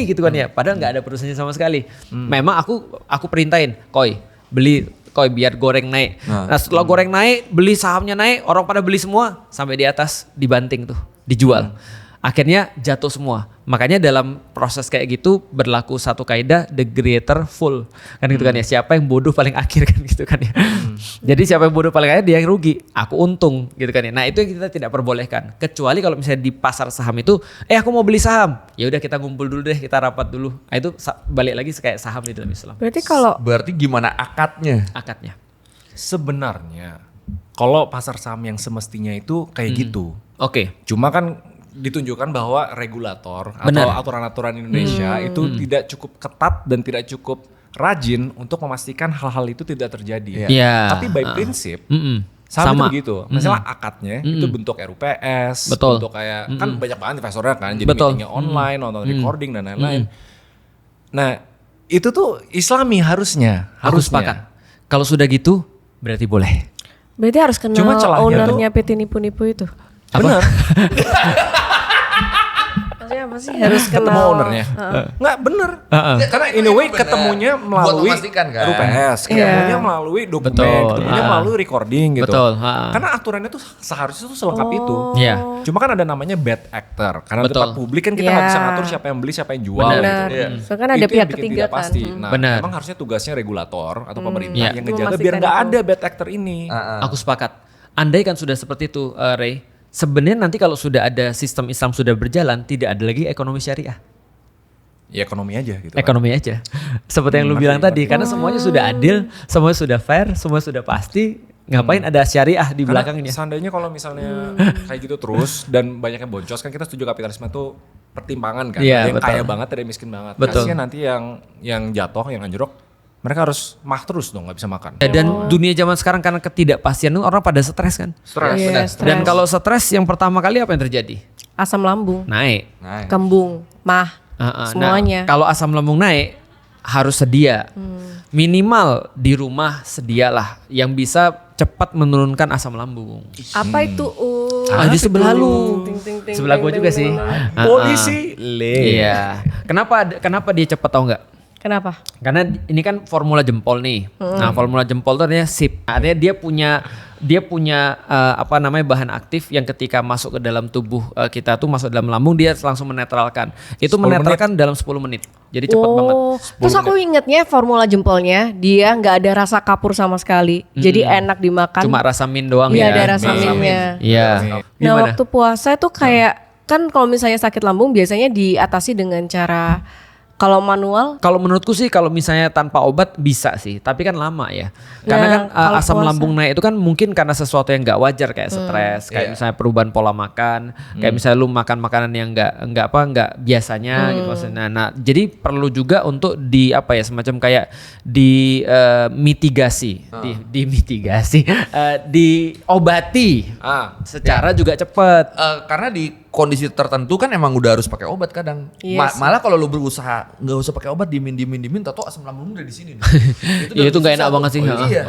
gitu kan ya. Padahal nggak ada perusahaannya sama sekali. Memang aku perintahin, beli biar goreng naik. Nah setelah goreng naik, beli sahamnya naik, orang pada beli semua sampai di atas dibanting tuh, dijual. Akhirnya jatuh semua. Makanya dalam proses kayak gitu berlaku satu kaidah the greater fool. Kan gitu kan ya. Siapa yang bodoh paling akhir kan gitu kan ya. Jadi siapa yang bodoh paling akhir dia yang rugi. Aku untung gitu kan ya. Nah itu yang kita tidak perbolehkan. Kecuali kalau misalnya di pasar saham itu aku mau beli saham. Ya udah kita ngumpul dulu deh, kita rapat dulu. Nah itu balik lagi kayak saham di dalam Islam. Berarti gimana akadnya? Akadnya. Sebenarnya kalau pasar saham yang semestinya itu kayak gitu. Oke. Cuma kan ditunjukkan bahwa regulator atau aturan-aturan Indonesia itu tidak cukup ketat dan tidak cukup rajin untuk memastikan hal-hal itu tidak terjadi. Yeah. Tapi by prinsip Sama. itu begitu. Misalnya akadnya itu bentuk RUPS, Betul. bentuk kayak kan banyak banget investornya kan, jadi Betul. meetingnya online, nonton recording dan lain-lain. Nah itu tuh Islami harusnya. Aku sepakat. Kalau sudah gitu berarti boleh. Berarti harus kenal Cuma celahnya ownernya PT nipu-nipu itu. Benar. Maksudnya apa sih? Harus Ketemu kenal ownernya. Nggak bener. Karena in a way ketemunya melalui RUPS, ketemunya melalui dokumen, ketemunya melalui recording gitu. Betul. Karena aturannya tuh seharusnya tuh selengkap itu. Iya. Cuma kan ada namanya bad actor. Karena di Betul. tempat publik kan kita nggak bisa ngatur siapa yang beli, siapa yang jual Benar. gitu. So, kan ada Itu pihak yang bikin ketiga tidak pasti. kan. Nah, Benar. memang harusnya tugasnya regulator atau pemerintah Iya. yang ngejaga biar Memastikan nggak itu. ada bad actor ini. Aku sepakat. Andai kan sudah seperti itu, Ray. Sebenarnya nanti kalau sudah ada sistem Islam sudah berjalan, tidak ada lagi ekonomi syariah. Ya ekonomi aja gitu. kan. Ekonomi aja. Seperti yang lu bilang tadi, karena semuanya sudah adil, semuanya sudah fair, semuanya sudah pasti. Ngapain ada syariah di Karena belakangnya? seandainya kalau misalnya kayak gitu terus dan banyaknya boncos kan kita setuju kapitalisme itu pertimbangan kan. Iya, Ada yang betul. kaya banget, ada yang miskin banget. Betul. Kasian nanti yang jatuh, yang anjlok, mereka harus mah terus dong, nggak bisa makan. Dan dunia zaman sekarang karena ketidakpastian itu orang pada stres kan. Stres. Iya, benar. stres. Dan kalau stres yang pertama kali apa yang terjadi? Asam lambung, Naik. Nah, kembung, mah, semuanya. Nah, kalau asam lambung naik harus sedia. Minimal di rumah sedialah yang bisa cepat menurunkan asam lambung. Apa itu? Di sebelah lu. Ting, ting, ting, Sebelah ting, gue ting, juga ting, sih. ting. Polisi, Iya. Kenapa dia cepat tau nggak? Kenapa? Karena ini kan formula jempol nih. Nah, formula jempol itu artinya SIP. Artinya dia punya apa namanya bahan aktif yang ketika masuk ke dalam tubuh kita tuh masuk dalam lambung dia langsung menetralkan. Itu 10 menetralkan dalam 10 menit. Jadi cepat banget. Terus aku ingetnya formula jempolnya dia nggak ada rasa kapur sama sekali. Jadi enak dimakan. Cuma rasa min doang Iya, ya. ada rasa minnya. Iya. Nah, Gimana? waktu puasa itu kayak kan kalau misalnya sakit lambung biasanya diatasi dengan cara kalau manual. Kalau menurutku sih kalau misalnya tanpa obat bisa sih, tapi kan lama ya. Karena Ya, kan kalau asam puasa. lambung naik itu kan mungkin karena sesuatu yang nggak wajar kayak stres, kayak misalnya perubahan pola makan, kayak misalnya lu makan makanan yang nggak biasanya gitu maksudnya. Nah, jadi perlu juga untuk di apa ya semacam kayak di mitigasi, diobati secara juga cepet. karena di kondisi tertentu kan emang udah harus pakai obat kadang. Iya sih. Malah kalau lu berusaha nggak usah pakai obat, dimin, tato asam lambung udah di sini. nih. Iya, itu udah nggak susah enak banget tuh. sih, Oh, heeh. iya,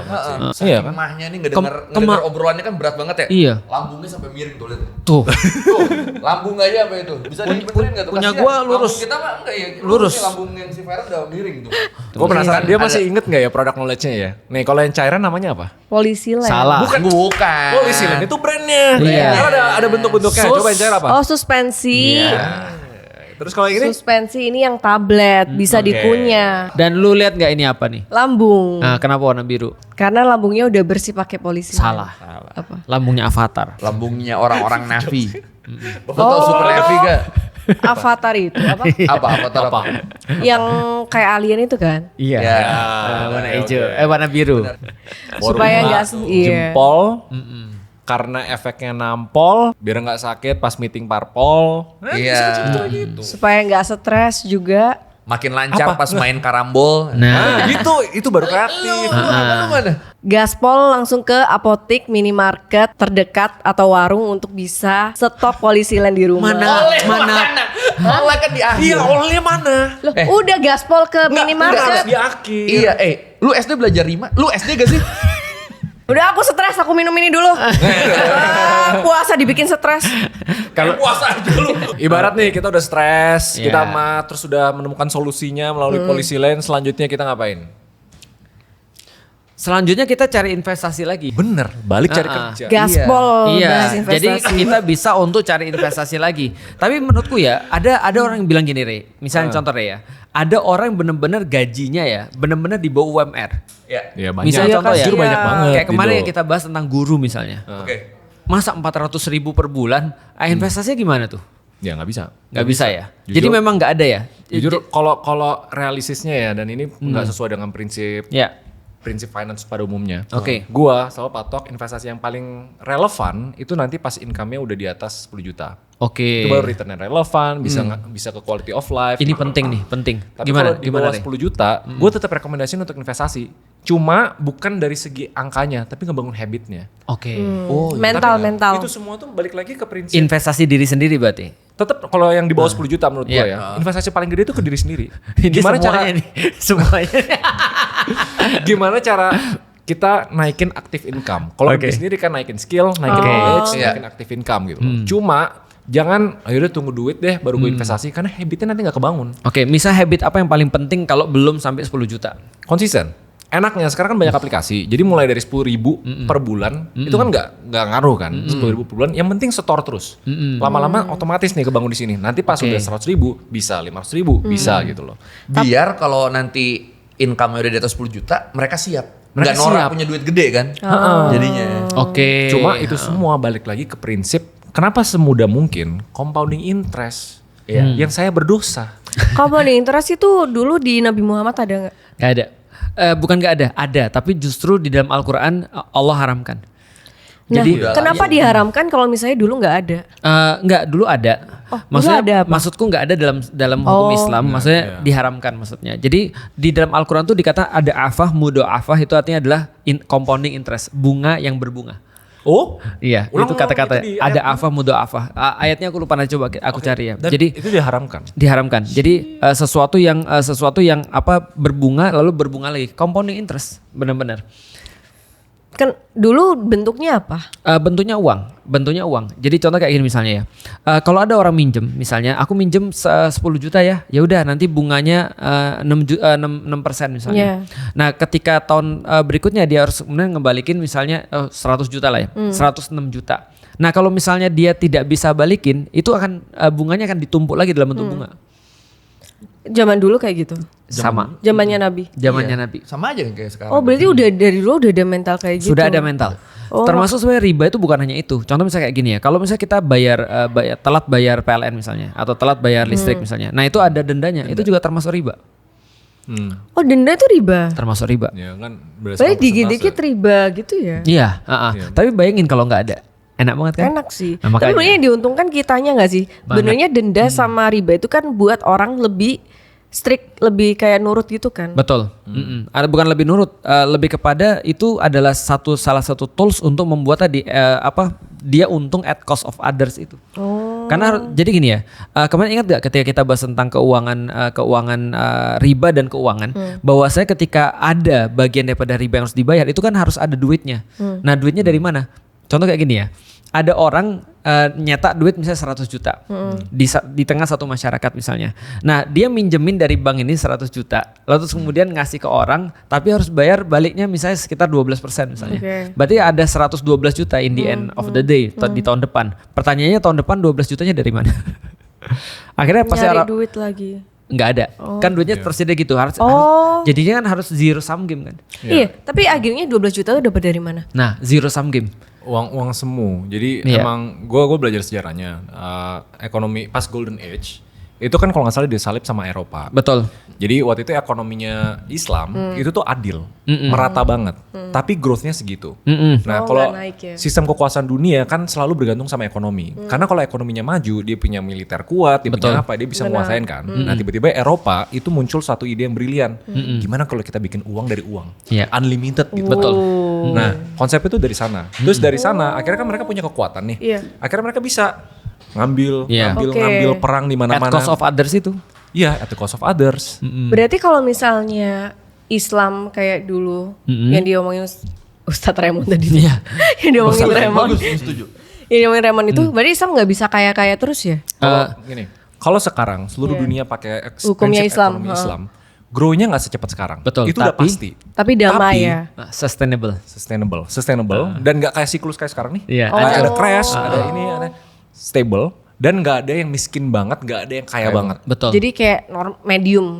Iya kan? Mahnya nih ngedenger obrolannya kan berat banget ya. Iya. Lambungnya sampai miring tuh lihat. Tuh. Tuh, lambung aja apa itu? Bisa dibenerin nggak tuh? punya Kasihan. gua lurus. Lambung kita mah enggak ya. Lurus. Nih, lambung yang si Farah udah miring tuh. Gue penasaran, dia Ada- masih inget nggak ya produk knowledge-nya ya? Nih kalau yang cairan namanya apa? Polisi lah. Salah. Bukan. Polisi itu brandnya. Iya. Karena ada bentuk-bentuknya. Sus. Coba yang cair apa? Oh, suspensi. Terus kalau yang ini? Suspensi ini yang tablet bisa dikunyah. Dan lu lihat nggak ini apa nih? Lambung. Nah, kenapa warna biru? Karena lambungnya udah bersih pakai polisi. Salah. Apa? Lambungnya Avatar. Lambungnya orang-orang Navi. Bapak tahu Super Navi gak? Avatar itu apa? Apa avatar apa? Yang kayak alien itu kan? Iya. Ya. Warna hijau. Warna biru. Supaya nggak iya. Jempol. Karena efeknya nampol, biar nggak sakit pas meeting parpol. Iya. Supaya nggak stres juga. Makin lancar pas main karambol. Nah, itu baru kreatif. Lu mana? Gaspol langsung ke apotik, minimarket terdekat atau warung untuk bisa stok polisi lain di rumah. Oleh kan di akhir. Iya, olehnya mana? Loh, udah gaspol ke minimarket. Di akhir. Iya, lu SD belajar rima? Lu SD gak sih? Udah aku stres, aku minum ini dulu. Puasa dibikin stres. Kalau puasa aja lu. Ibarat nih kita udah stres, Iya. kita terus udah menemukan solusinya melalui polisi lain, selanjutnya kita ngapain? selanjutnya kita cari investasi lagi. Bener, balik cari kerja. Gaspol bahas Iya, jadi investasi. kita bisa untuk cari investasi lagi. Tapi menurutku ya, ada orang yang bilang gini, Re. Misalnya contoh Re ya, ada orang yang bener-bener gajinya ya, bener-bener di bawah UMR. Ya banyak. Misalnya contoh ya, Jujur banyak banget. kayak kemarin gitu. yang kita bahas tentang guru misalnya. Oke. Masa 400.000 per bulan, investasinya gimana tuh? Ya nggak bisa. Nggak bisa ya. Jujur- Jadi memang nggak ada ya. Jujur kalau realistisnya ya, dan ini nggak sesuai dengan prinsip finance pada umumnya. Oke. Gua selalu patok investasi yang paling relevan itu nanti pas income-nya udah di atas 10 juta. Oke. Itu baru return yang relevan, bisa ke quality of life. Ini penting nih, penting. Tapi Gimana? kalau di bawah Re? 10 juta, gue tetap rekomendasiin untuk investasi. Cuma bukan dari segi angkanya, tapi ngebangun habitnya. Oke. Oh, mental. Itu semua tuh balik lagi ke prinsip. Investasi diri sendiri berarti. Tetap kalau yang di bawah 10 juta menurut gue Iya. ya, investasi paling gede itu ke diri sendiri. Ini Gimana cara semuanya nih, semuanya. gimana cara kita naikin active income? Kalau Oke. diri sendiri kan naikin skill, naikin knowledge, Iya. naikin active income gitu. Cuma jangan akhirnya tunggu duit deh baru gue investasi karena habitnya nanti nggak kebangun. Oke, misal habit apa yang paling penting kalau belum sampai 10 juta? Konsisten. Enaknya sekarang kan banyak aplikasi. Jadi mulai dari 10.000 per bulan itu kan nggak ngaruh kan. 10.000 per bulan. Yang penting setor terus. Lama-lama otomatis nih kebangun di sini. Nanti pas Oke. udah 100.000 bisa 500.000 bisa gitu loh. Biar kalau nanti income-nya udah di atas 10 juta, mereka siap. Mereka Nggak norak siap. punya duit gede kan? Jadinya. Oke. Cuma itu semua balik lagi ke prinsip kenapa semudah mungkin compounding interest yang saya berdosa. Compounding interest itu dulu di Nabi Muhammad ada nggak? Gak ada. Bukan gak ada, tapi justru di dalam Al-Quran Allah haramkan. Nah, Jadi kenapa diharamkan kalau misalnya dulu nggak ada? enggak, dulu ada. Oh, Maksudnya dulu ada apa? maksudku enggak ada dalam hukum Islam, maksudnya diharamkan maksudnya. Jadi di dalam Al-Qur'an tuh dikata ada afah, mudha'afah, itu artinya adalah compounding interest, bunga yang berbunga. Oh, Iya, Ulang, itu kata-kata itu di ada afah, mudha'afah. Ayatnya aku lupa, nanti coba aku cari ya. dan Jadi itu diharamkan. diharamkan. Jadi sesuatu yang apa berbunga lalu berbunga lagi, compounding interest, benar-benar. Kan dulu bentuknya apa? Bentuknya uang. Jadi contoh kayak gini misalnya ya. Kalau ada orang minjem, misalnya aku minjem 10 juta ya udah nanti bunganya 6% misalnya. Nah, ketika tahun berikutnya dia harus kemudian ngembalikin misalnya 100 juta lah ya. 106 juta. Nah, kalau misalnya dia tidak bisa balikin, itu akan bunganya akan ditumpuk lagi dalam bentuk bunga. Zaman dulu kayak gitu. Sama. Zamannya Nabi. Zamannya Nabi. Sama aja kayak sekarang. Oh, berarti udah dari dulu udah ada mental kayak gitu. Sudah ada mental. Termasuk sebenarnya riba itu bukan hanya itu. Contoh misalnya kayak gini ya. Kalau misalnya kita telat bayar PLN misalnya atau telat bayar listrik misalnya. Nah, itu ada dendanya. Itu juga termasuk riba. Oh, denda itu riba. Termasuk riba. Ya kan Berarti dikit-dikit riba gitu ya. Iya, tapi bayangin kalau nggak ada. Enak banget kan? Enak sih. Nah, Tapi makanya. sebenarnya yang diuntungkan kitanya nggak sih? Sebenarnya denda sama riba itu kan buat orang lebih strict, lebih kayak nurut gitu kan. Betul. Bukan lebih nurut, lebih kepada itu adalah salah satu tools untuk membuat tadi dia untung at cost of others itu. Karena jadi gini ya, kemarin ingat gak ketika kita bahas tentang keuangan riba dan keuangan, bahwa saya ketika ada bagian daripada riba yang harus dibayar itu kan harus ada duitnya. Nah, duitnya dari mana? Contoh kayak gini ya, ada orang nyetak duit misalnya 100 juta di tengah satu masyarakat misalnya. Nah, dia minjemin dari bank ini 100 juta, lalu terus kemudian ngasih ke orang, tapi harus bayar baliknya misalnya sekitar 12% misalnya. Berarti ada 112 juta in the end of the day di tahun depan. Pertanyaannya tahun depan 12 jutanya dari mana? Akhirnya pasti Nyari duit lagi. nggak ada. Kan duitnya tersedia gitu. Jadinya kan harus zero sum game kan. Iya, tapi akhirnya 12 juta itu dapat dari mana? Nah, zero sum game. Uang semu. Jadi Iya. emang gue belajar sejarahnya. Ekonomi pas Golden Age itu kan kalau nggak salah disalip sama Eropa. Betul. Jadi waktu itu ekonominya Islam itu tuh adil, merata banget. Tapi growth-nya segitu. Nah, kalau nggak naik ya. sistem kekuasaan dunia kan selalu bergantung sama ekonomi. Karena kalau ekonominya maju, dia punya militer kuat, dia punya apa, dia bisa menguasain kan. Nah, tiba-tiba Eropa itu muncul satu ide yang brilian. Gimana kalau kita bikin uang dari uang? Iya. Unlimited gitu. Betul. Nah, konsep itu dari sana. Terus dari sana akhirnya kan mereka punya kekuatan nih. Iya. Akhirnya mereka bisa ngambil Oke. perang di At mana-mana. cost of others itu. Iya, at the cost of others. Berarti kalau misalnya Islam kayak dulu yang diomongin Ustadz Raymond tadi. Iya. Yang diomongin Raymond. Bagus, setuju. Yang diomongin Raymond itu berarti Islam nggak bisa kaya-kaya terus ya? Kalau sekarang seluruh dunia pakai Hukumnya prinsip Islam, ekonomi Islam, grow-nya nggak secepat sekarang. Betul, Itu udah tapi- pasti. Tapi damai ya. Sustainable. Sustainable, dan nggak kayak siklus kayak sekarang nih. Iya. Ada crash, ada ini, ada stable, dan nggak ada yang miskin banget, nggak ada yang kaya banget. Betul. Jadi kayak medium.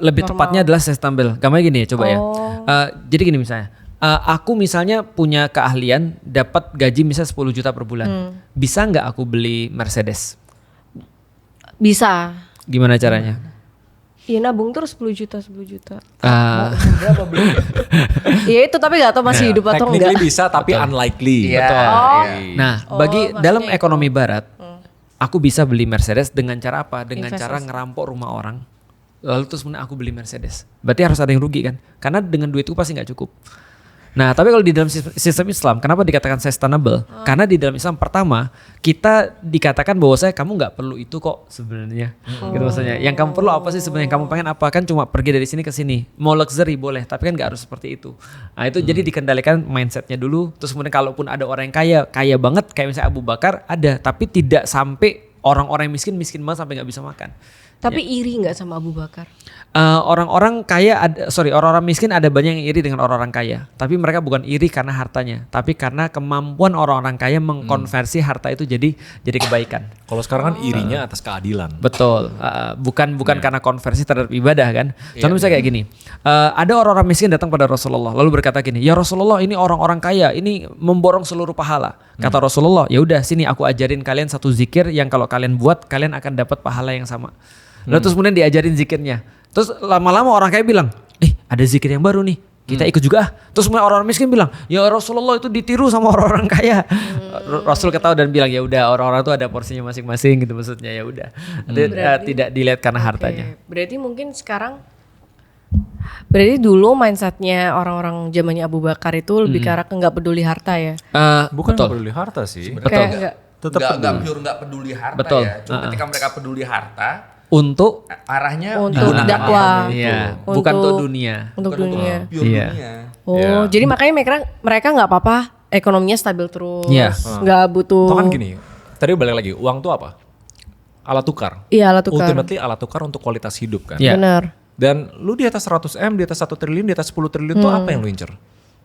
Lebih tepatnya adalah sustainable. Gampangnya gini ya, coba ya. Jadi gini misalnya, aku misalnya punya keahlian dapat gaji misalnya 10 juta per bulan. Bisa nggak aku beli Mercedes? Bisa. Gimana caranya? Iya nabung terus 10 juta. Ah, Iya itu tapi gak tau masih hidup atau Technically enggak. bisa, tapi unlikely. Iya. nah, bagi dalam ekonomi barat, aku bisa beli Mercedes dengan cara apa? Dengan cara ngerampok rumah orang. Lalu terus kemudian aku beli Mercedes. Berarti harus ada yang rugi kan? Karena dengan duitku pasti nggak cukup. Nah, tapi kalau di dalam sistem Islam, kenapa dikatakan sustainable? Karena di dalam Islam pertama kita dikatakan bahwa kamu nggak perlu itu kok sebenarnya, gitu maksudnya. Yang kamu perlu apa sih sebenarnya? Yang kamu pengen apa? Kan cuma pergi dari sini ke sini. Mau luxury boleh, tapi kan nggak harus seperti itu. Nah itu jadi dikendalikan mindsetnya dulu. Terus kemudian kalaupun ada orang yang kaya banget, kayak misalnya Abu Bakar ada, tapi tidak sampai orang-orang yang miskin banget sampai nggak bisa makan. Tapi iri gak sama Abu Bakar? Orang-orang kaya orang-orang miskin ada banyak yang iri dengan orang-orang kaya. Tapi mereka bukan iri karena hartanya, tapi karena kemampuan orang-orang kaya mengkonversi harta itu jadi kebaikan. Kalau sekarang kan irinya atas keadilan. Betul, bukan karena konversi terhadap ibadah kan. Contoh misalnya kayak gini, ada orang-orang miskin datang pada Rasulullah lalu berkata gini, ya Rasulullah ini orang-orang kaya ini memborong seluruh pahala. Kata Rasulullah, ya udah sini aku ajarin kalian satu zikir yang kalau kalian buat kalian akan dapat pahala yang sama. Lalu terus kemudian diajarin zikirnya. Terus lama-lama orang kaya bilang, ada zikir yang baru nih. Kita ikut juga. Terus mulai orang-orang miskin bilang, ya Rasulullah itu ditiru sama orang-orang kaya. Rasul ketawa dan bilang, ya udah orang-orang itu ada porsinya masing-masing gitu maksudnya, ya udah. Tidak dilihat karena hartanya. Berarti mungkin sekarang, berarti dulu mindsetnya orang-orang zamannya Abu Bakar itu lebih ke arah ke nggak peduli harta ya. Bukan Betul. peduli harta sih. Kayak nggak. Tetap Nggak pure nggak peduli harta Betul. ya. Cuma ketika mereka peduli harta, Untuk arahnya Untuk digunakan dakwah. Iya, Untuk- bukan untuk dunia. Untuk dunia. pure Iya. dunia. Oh, Iya. jadi makanya mereka nggak apa-apa, ekonominya stabil terus, Iya. nggak butuh. Toh kan gini, tadi balik lagi, uang tuh apa? Alat tukar. Iya, alat tukar. Ultimately alat tukar untuk kualitas hidup kan. Iya. Benar. Dan lu di atas 100 M, di atas 1 triliun, di atas 10 triliun tuh apa yang lu incer?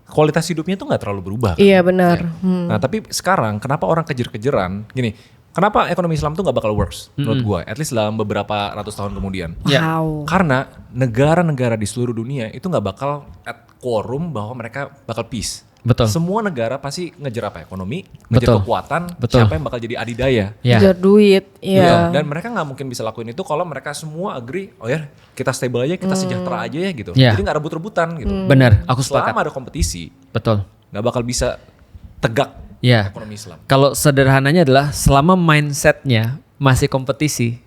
Kualitas hidupnya tuh nggak terlalu berubah kan? Iya benar. Nah tapi sekarang kenapa orang kejar-kejaran? Gini, kenapa ekonomi Islam tuh nggak bakal works menurut gua? At least dalam beberapa ratus tahun kemudian. Iya. Wow. Karena negara-negara di seluruh dunia itu nggak bakal at quorum bahwa mereka bakal peace. Betul. Semua negara pasti ngejar apa? Ekonomi, ngejar Betul. kekuatan, Betul. siapa yang bakal jadi adidaya. Ya. Kejar duit, iya. Dan mereka nggak mungkin bisa lakuin itu kalau mereka semua agree, oh ya kita stable aja, kita sejahtera aja ya gitu. Iya. Jadi nggak rebut-rebutan gitu. Benar, aku sepakat. Selama ada kompetisi, Betul. nggak bakal bisa tegak Ya. ekonomi Islam. Kalau sederhananya adalah selama mindsetnya masih kompetisi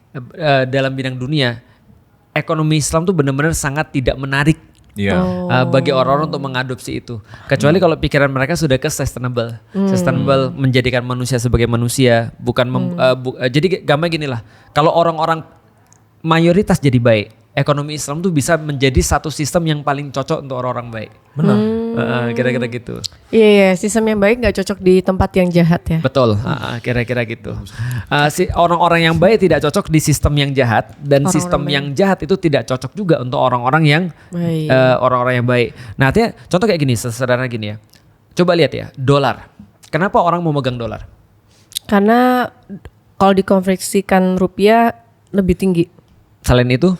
dalam bidang dunia, ekonomi Islam tuh benar-benar sangat tidak menarik Iya. bagi orang-orang untuk mengadopsi itu. Kecuali kalau pikiran mereka sudah ke sustainable, sustainable menjadikan manusia sebagai manusia, bukan jadi gampang gini lah. Kalau orang-orang mayoritas jadi baik, ekonomi Islam tuh bisa menjadi satu sistem yang paling cocok untuk orang-orang baik. Benar. Kira-kira gitu. Iya, iya, sistem yang baik nggak cocok di tempat yang jahat ya. Betul, kira-kira gitu. Si orang-orang yang baik tidak cocok di sistem yang jahat, dan Orang-orang sistem baik. yang jahat itu tidak cocok juga untuk orang-orang yang Baik. orang-orang yang baik. Nah, artinya contoh kayak gini, sederhana gini ya. Coba lihat ya, dolar. Kenapa orang mau megang dolar? Karena kalau dikonversikan rupiah lebih tinggi. Selain itu,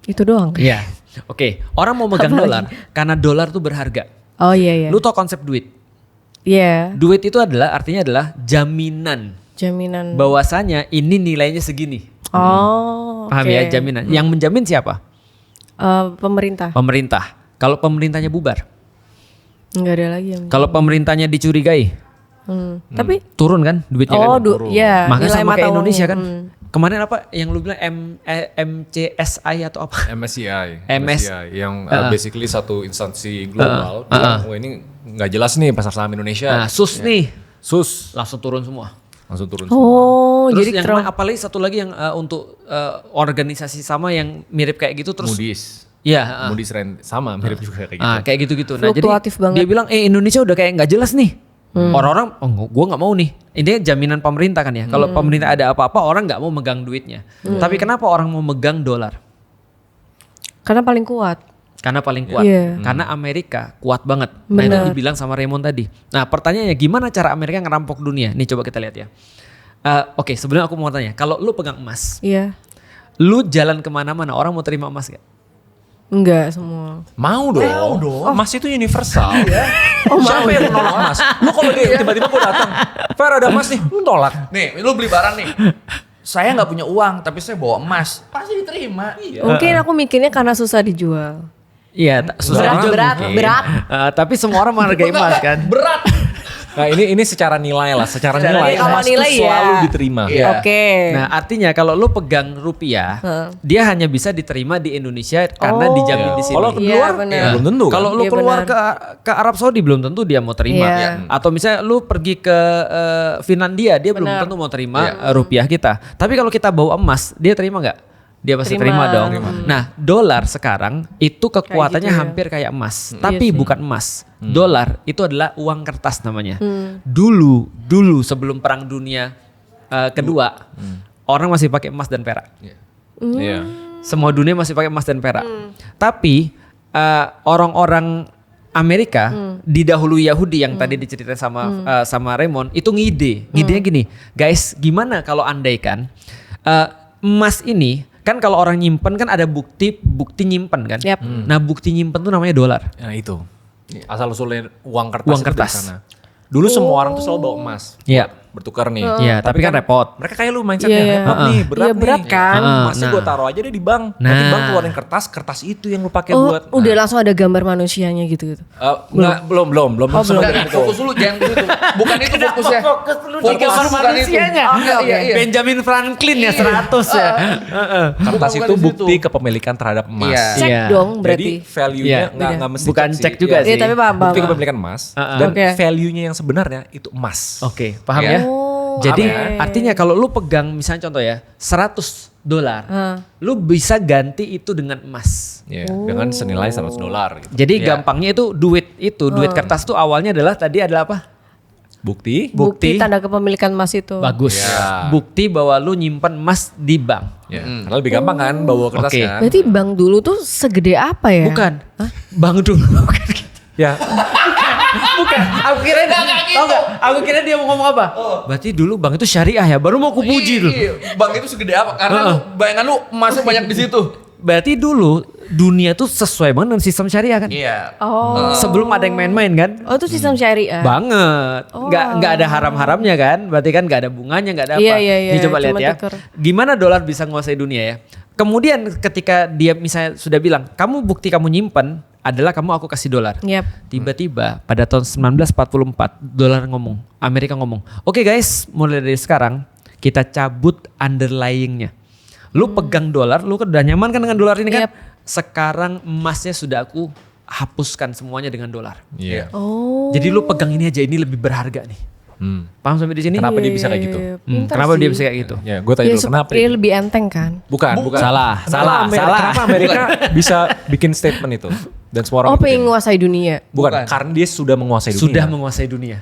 Itu doang. iya. Oke, orang mau megang dolar karena dolar tuh berharga. Oh iya iya. Lu tau konsep duit? Iya. Duit itu artinya adalah jaminan Jaminan. bahwasanya ini nilainya segini. Oh. Paham oke. ya, jaminan. Yang menjamin siapa? Pemerintah. Pemerintah. Kalau pemerintahnya bubar, Nggak ada lagi yang. kalau pemerintahnya dicurigai, Tapi turun kan duitnya oh, kan? ya. Makanya nilai sama mata kayak Indonesia uangnya. kan. Kemarin apa yang lu bilang MCSI atau apa? MSCI, MS. yang basically satu instansi global bilang, wah ini nggak jelas nih pasar saham Indonesia. Nah, SUS nih Sus langsung turun semua. langsung turun. semua. Oh, Terus jadi yang apalagi satu lagi yang untuk organisasi sama yang mirip kayak gitu terus. Moody's. Iya. Moody's sama mirip juga kayak gitu. Kayak gitu-gitu. Nah, jadi Fluktuatif banget. dia bilang Indonesia udah kayak nggak jelas nih. Orang-orang, gue nggak mau nih. Ini jaminan pemerintah kan ya. Kalau pemerintah ada apa-apa, orang nggak mau megang duitnya. Tapi kenapa orang mau megang dolar? karena paling kuat. Karena paling kuat. Iya. Karena Amerika kuat banget. Nah itu Benar. dibilang sama Raymond tadi. Nah pertanyaannya gimana cara Amerika ngerampok dunia? Nih coba kita lihat ya. Oke, sebelumnya aku mau tanya. Kalau lu pegang emas, Iya. lu jalan kemana-mana orang mau terima emas gak? Enggak semua. Mau dong. Emas itu universal. Siapa yang nolak emas? Lu kalau dia tiba-tiba gue datang, Fer ada emas nih, lu tolak. Nih, lu beli barang nih. Saya nggak punya uang, tapi saya bawa emas. Pasti diterima. Mungkin aku mikirnya karena susah dijual. Iya, susah dijual Berat, mungkin. berat. Tapi semua orang menghargai emas kan. Berat. Nah ini secara nilai lah, secara nilai kalau emas itu nilai ya. selalu diterima. Iya. Oke. Nah artinya kalau lu pegang rupiah, dia hanya bisa diterima di Indonesia karena dijamin di sini. Kalau ke Iya, luar benar. ya, belum tentu. Kalau Kan? lu Iya, keluar benar. ke Arab Saudi belum tentu dia mau terima. Iya. Atau misalnya lu pergi ke Finlandia, dia belum Benar. tentu mau terima rupiah kita. Tapi kalau kita bawa emas, dia terima nggak? Dia pasti terima Terima. dong. Nah, dolar sekarang itu kekuatannya gitu ya. hampir kayak emas, Iya tapi sih. bukan emas. Dolar itu adalah uang kertas namanya. Dulu sebelum Perang Dunia Kedua, orang masih pakai emas dan perak. Iya. Semua dunia masih pakai emas dan perak. Tapi orang-orang Amerika didahului Yahudi yang tadi diceritain sama Raymond itu ngidenya gini, guys, gimana kalau andaikan emas ini kan kalau orang nyimpen kan ada bukti nyimpen kan. Yap. Nah bukti nyimpen tuh namanya dolar. Nah itu. Asal usulnya uang kertas. Uang itu dari kertas. sana. Dulu semua orang tuh selalu bawa emas. Iya. bertukar nih. Iya, tapi kan repot. Mereka kayak lu mindsetnya Iya, iya. repot nih, berat Iya, berat nih. kan. Masih gue taruh aja deh di bank. Nah. Nanti bank keluarin kertas itu yang lu pakai Oh, buat. udah langsung ada gambar manusianya gitu. Enggak, belum sama Enggak, dengan itu. fokus dulu jangan ke situ. Bukan itu fokusnya. Fokus dulu Fokus di gambar bukan itu. manusianya. Iya. Benjamin Franklin ya 100 ya. Kertas Bukan itu di bukti situ. kepemilikan terhadap emas. Iya. Cek Iya. dong Jadi berarti. value-nya Iya. nggak mesti Bukan sih. cek juga Iya. sih. Iya, tapi paham. Bukti kepemilikan emas dan Oke. value-nya yang sebenarnya itu emas. Oke, paham Iya. ya? Oh, Jadi oke. artinya kalau lu pegang misalnya contoh ya $100, lu bisa ganti itu dengan emas. Iya, dengan senilai $100 gitu. Jadi Iya. gampangnya itu duit kertas tuh awalnya adalah tadi adalah apa? Bukti. Bukti tanda kepemilikan emas itu. Bagus. Ya. Bukti bahwa lu nyimpan emas di bank. Ya, karena lebih gampang kan bawa kertas Oke. kan. Berarti bank dulu tuh segede apa ya? Bukan. Bank dulu. Ya, Bukan. Aku kira tau gak? Aku kira dia mau ngomong apa? Berarti dulu bank itu syariah ya. Baru mau kupuji dulu. Iya, bank itu segede apa? Karena lu, bayangan lu emasnya banyak di situ. Berarti dulu dunia tuh sesuai banget dengan sistem syariah kan? Iya. Oh. Sebelum ada yang main-main kan? Oh, itu sistem syariah. Banget. Nggak ada haram-haramnya kan? Berarti kan nggak ada bunganya, nggak ada apa. Iya, iya, iya. Ini coba lihat Cuma ya. tuker. Gimana dolar bisa menguasai dunia ya? Kemudian ketika dia misalnya sudah bilang, kamu bukti kamu nyimpen adalah kamu aku kasih dolar. Yap. Tiba-tiba pada tahun 1944 dolar ngomong, Amerika ngomong, oke guys, mulai dari sekarang kita cabut underlyingnya. Lu pegang dolar, lu kan udah nyaman kan dengan dolar ini kan? Yap. Sekarang emasnya sudah aku hapuskan semuanya dengan dolar. iya. Oh. Jadi lu pegang ini aja, ini lebih berharga nih. Paham sampai di sini? Kenapa dia bisa kayak gitu? Pintar Kenapa sih. dia bisa kayak gitu? Ya, gue tanya Ya, dulu kenapa? dia lebih enteng kan? Bukan. Salah. Kenapa Amerika bisa bikin statement itu dan semua orang Oh, ikutin? pengen nguasai dunia. Bukan, karena dia sudah menguasai dunia. Sudah menguasai dunia.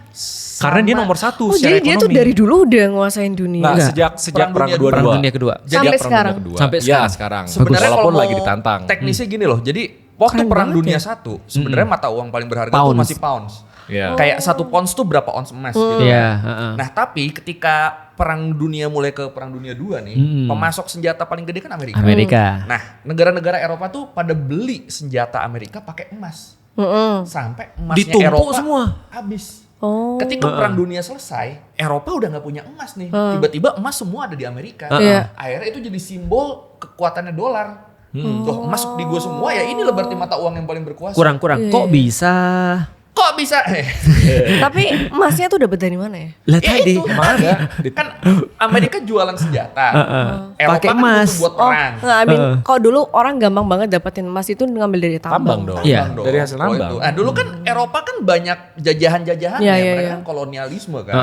Karena dia nomor satu Oh, secara jadi dia tuh ekonomi. dari dulu udah nguasain dunia. Nggak, Enggak. sejak perang Perang kedua Perang dunia kedua. Sampai Perang sekarang. Dunia Kedua. Sampai Ya, sekarang. sekarang. Sebenarnya Walaupun kalau lagi mau ditantang. teknisnya gini loh. Jadi waktu Keren perang banget dunia ya. satu, sebenarnya mata uang paling berharga Pounds. tuh masih pounds. Iya. Kayak 1 pounds tuh berapa ons emas gitu. Iya, heeh. Nah tapi ketika perang dunia mulai ke perang dunia 2 nih, pemasok senjata paling gede kan Amerika. Amerika. Nah negara-negara Eropa tuh pada beli senjata Amerika pakai emas. Sampai emasnya Ditumpuk Eropa semua. habis. Oh. Ketika perang dunia selesai, Eropa udah nggak punya emas nih. Tiba-tiba emas semua ada di Amerika. Iya. Akhirnya itu jadi simbol kekuatannya dolar. Tuh emas di gua semua ya inilah berarti mata uang yang paling berkuasa. Kurang-kurang. Kok bisa? Kok bisa? Tapi emasnya tuh dapat dari mana ya? Lah Ya tadi. itu. Kan Amerika jualan senjata. Eropa Pakai kan emas. butuh buat perang. Nggak, I mean, kalau dulu orang gampang banget dapetin emas itu ngambil dari Tambang tambang. dong. Iya. Dong. Dari hasil Oh, tambang. itu. Nah dulu kan Eropa kan banyak jajahan-jajahan Iya, ya. iya, Mereka iya. kan kolonialisme kan.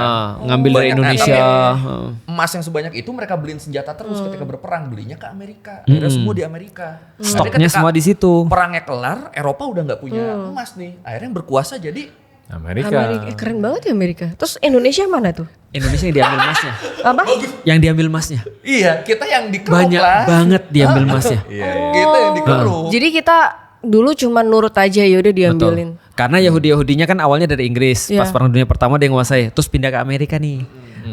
Ngambil dari Banyak. Nah, Indonesia. tapi emas yang sebanyak itu mereka beliin senjata terus ketika berperang. Belinya ke Amerika. Akhirnya semua di Amerika. Tapi Stoknya ketika semua di situ. Perangnya kelar, Eropa udah nggak punya emas nih. Akhirnya yang berkuasa jadi Amerika. Amerika. Keren banget ya Amerika. Terus Indonesia mana tuh? Indonesia yang diambil emasnya. Apa? Yang diambil emasnya. iya kita yang dikeruk Banyak lah. banget diambil emasnya. Kita yang dikeruk. Jadi kita dulu cuma nurut aja ya udah diambilin. Karena Yahudi-Yahudinya kan awalnya dari Inggris. Iya. Pas perang dunia pertama dia nguasai. Terus pindah ke Amerika nih.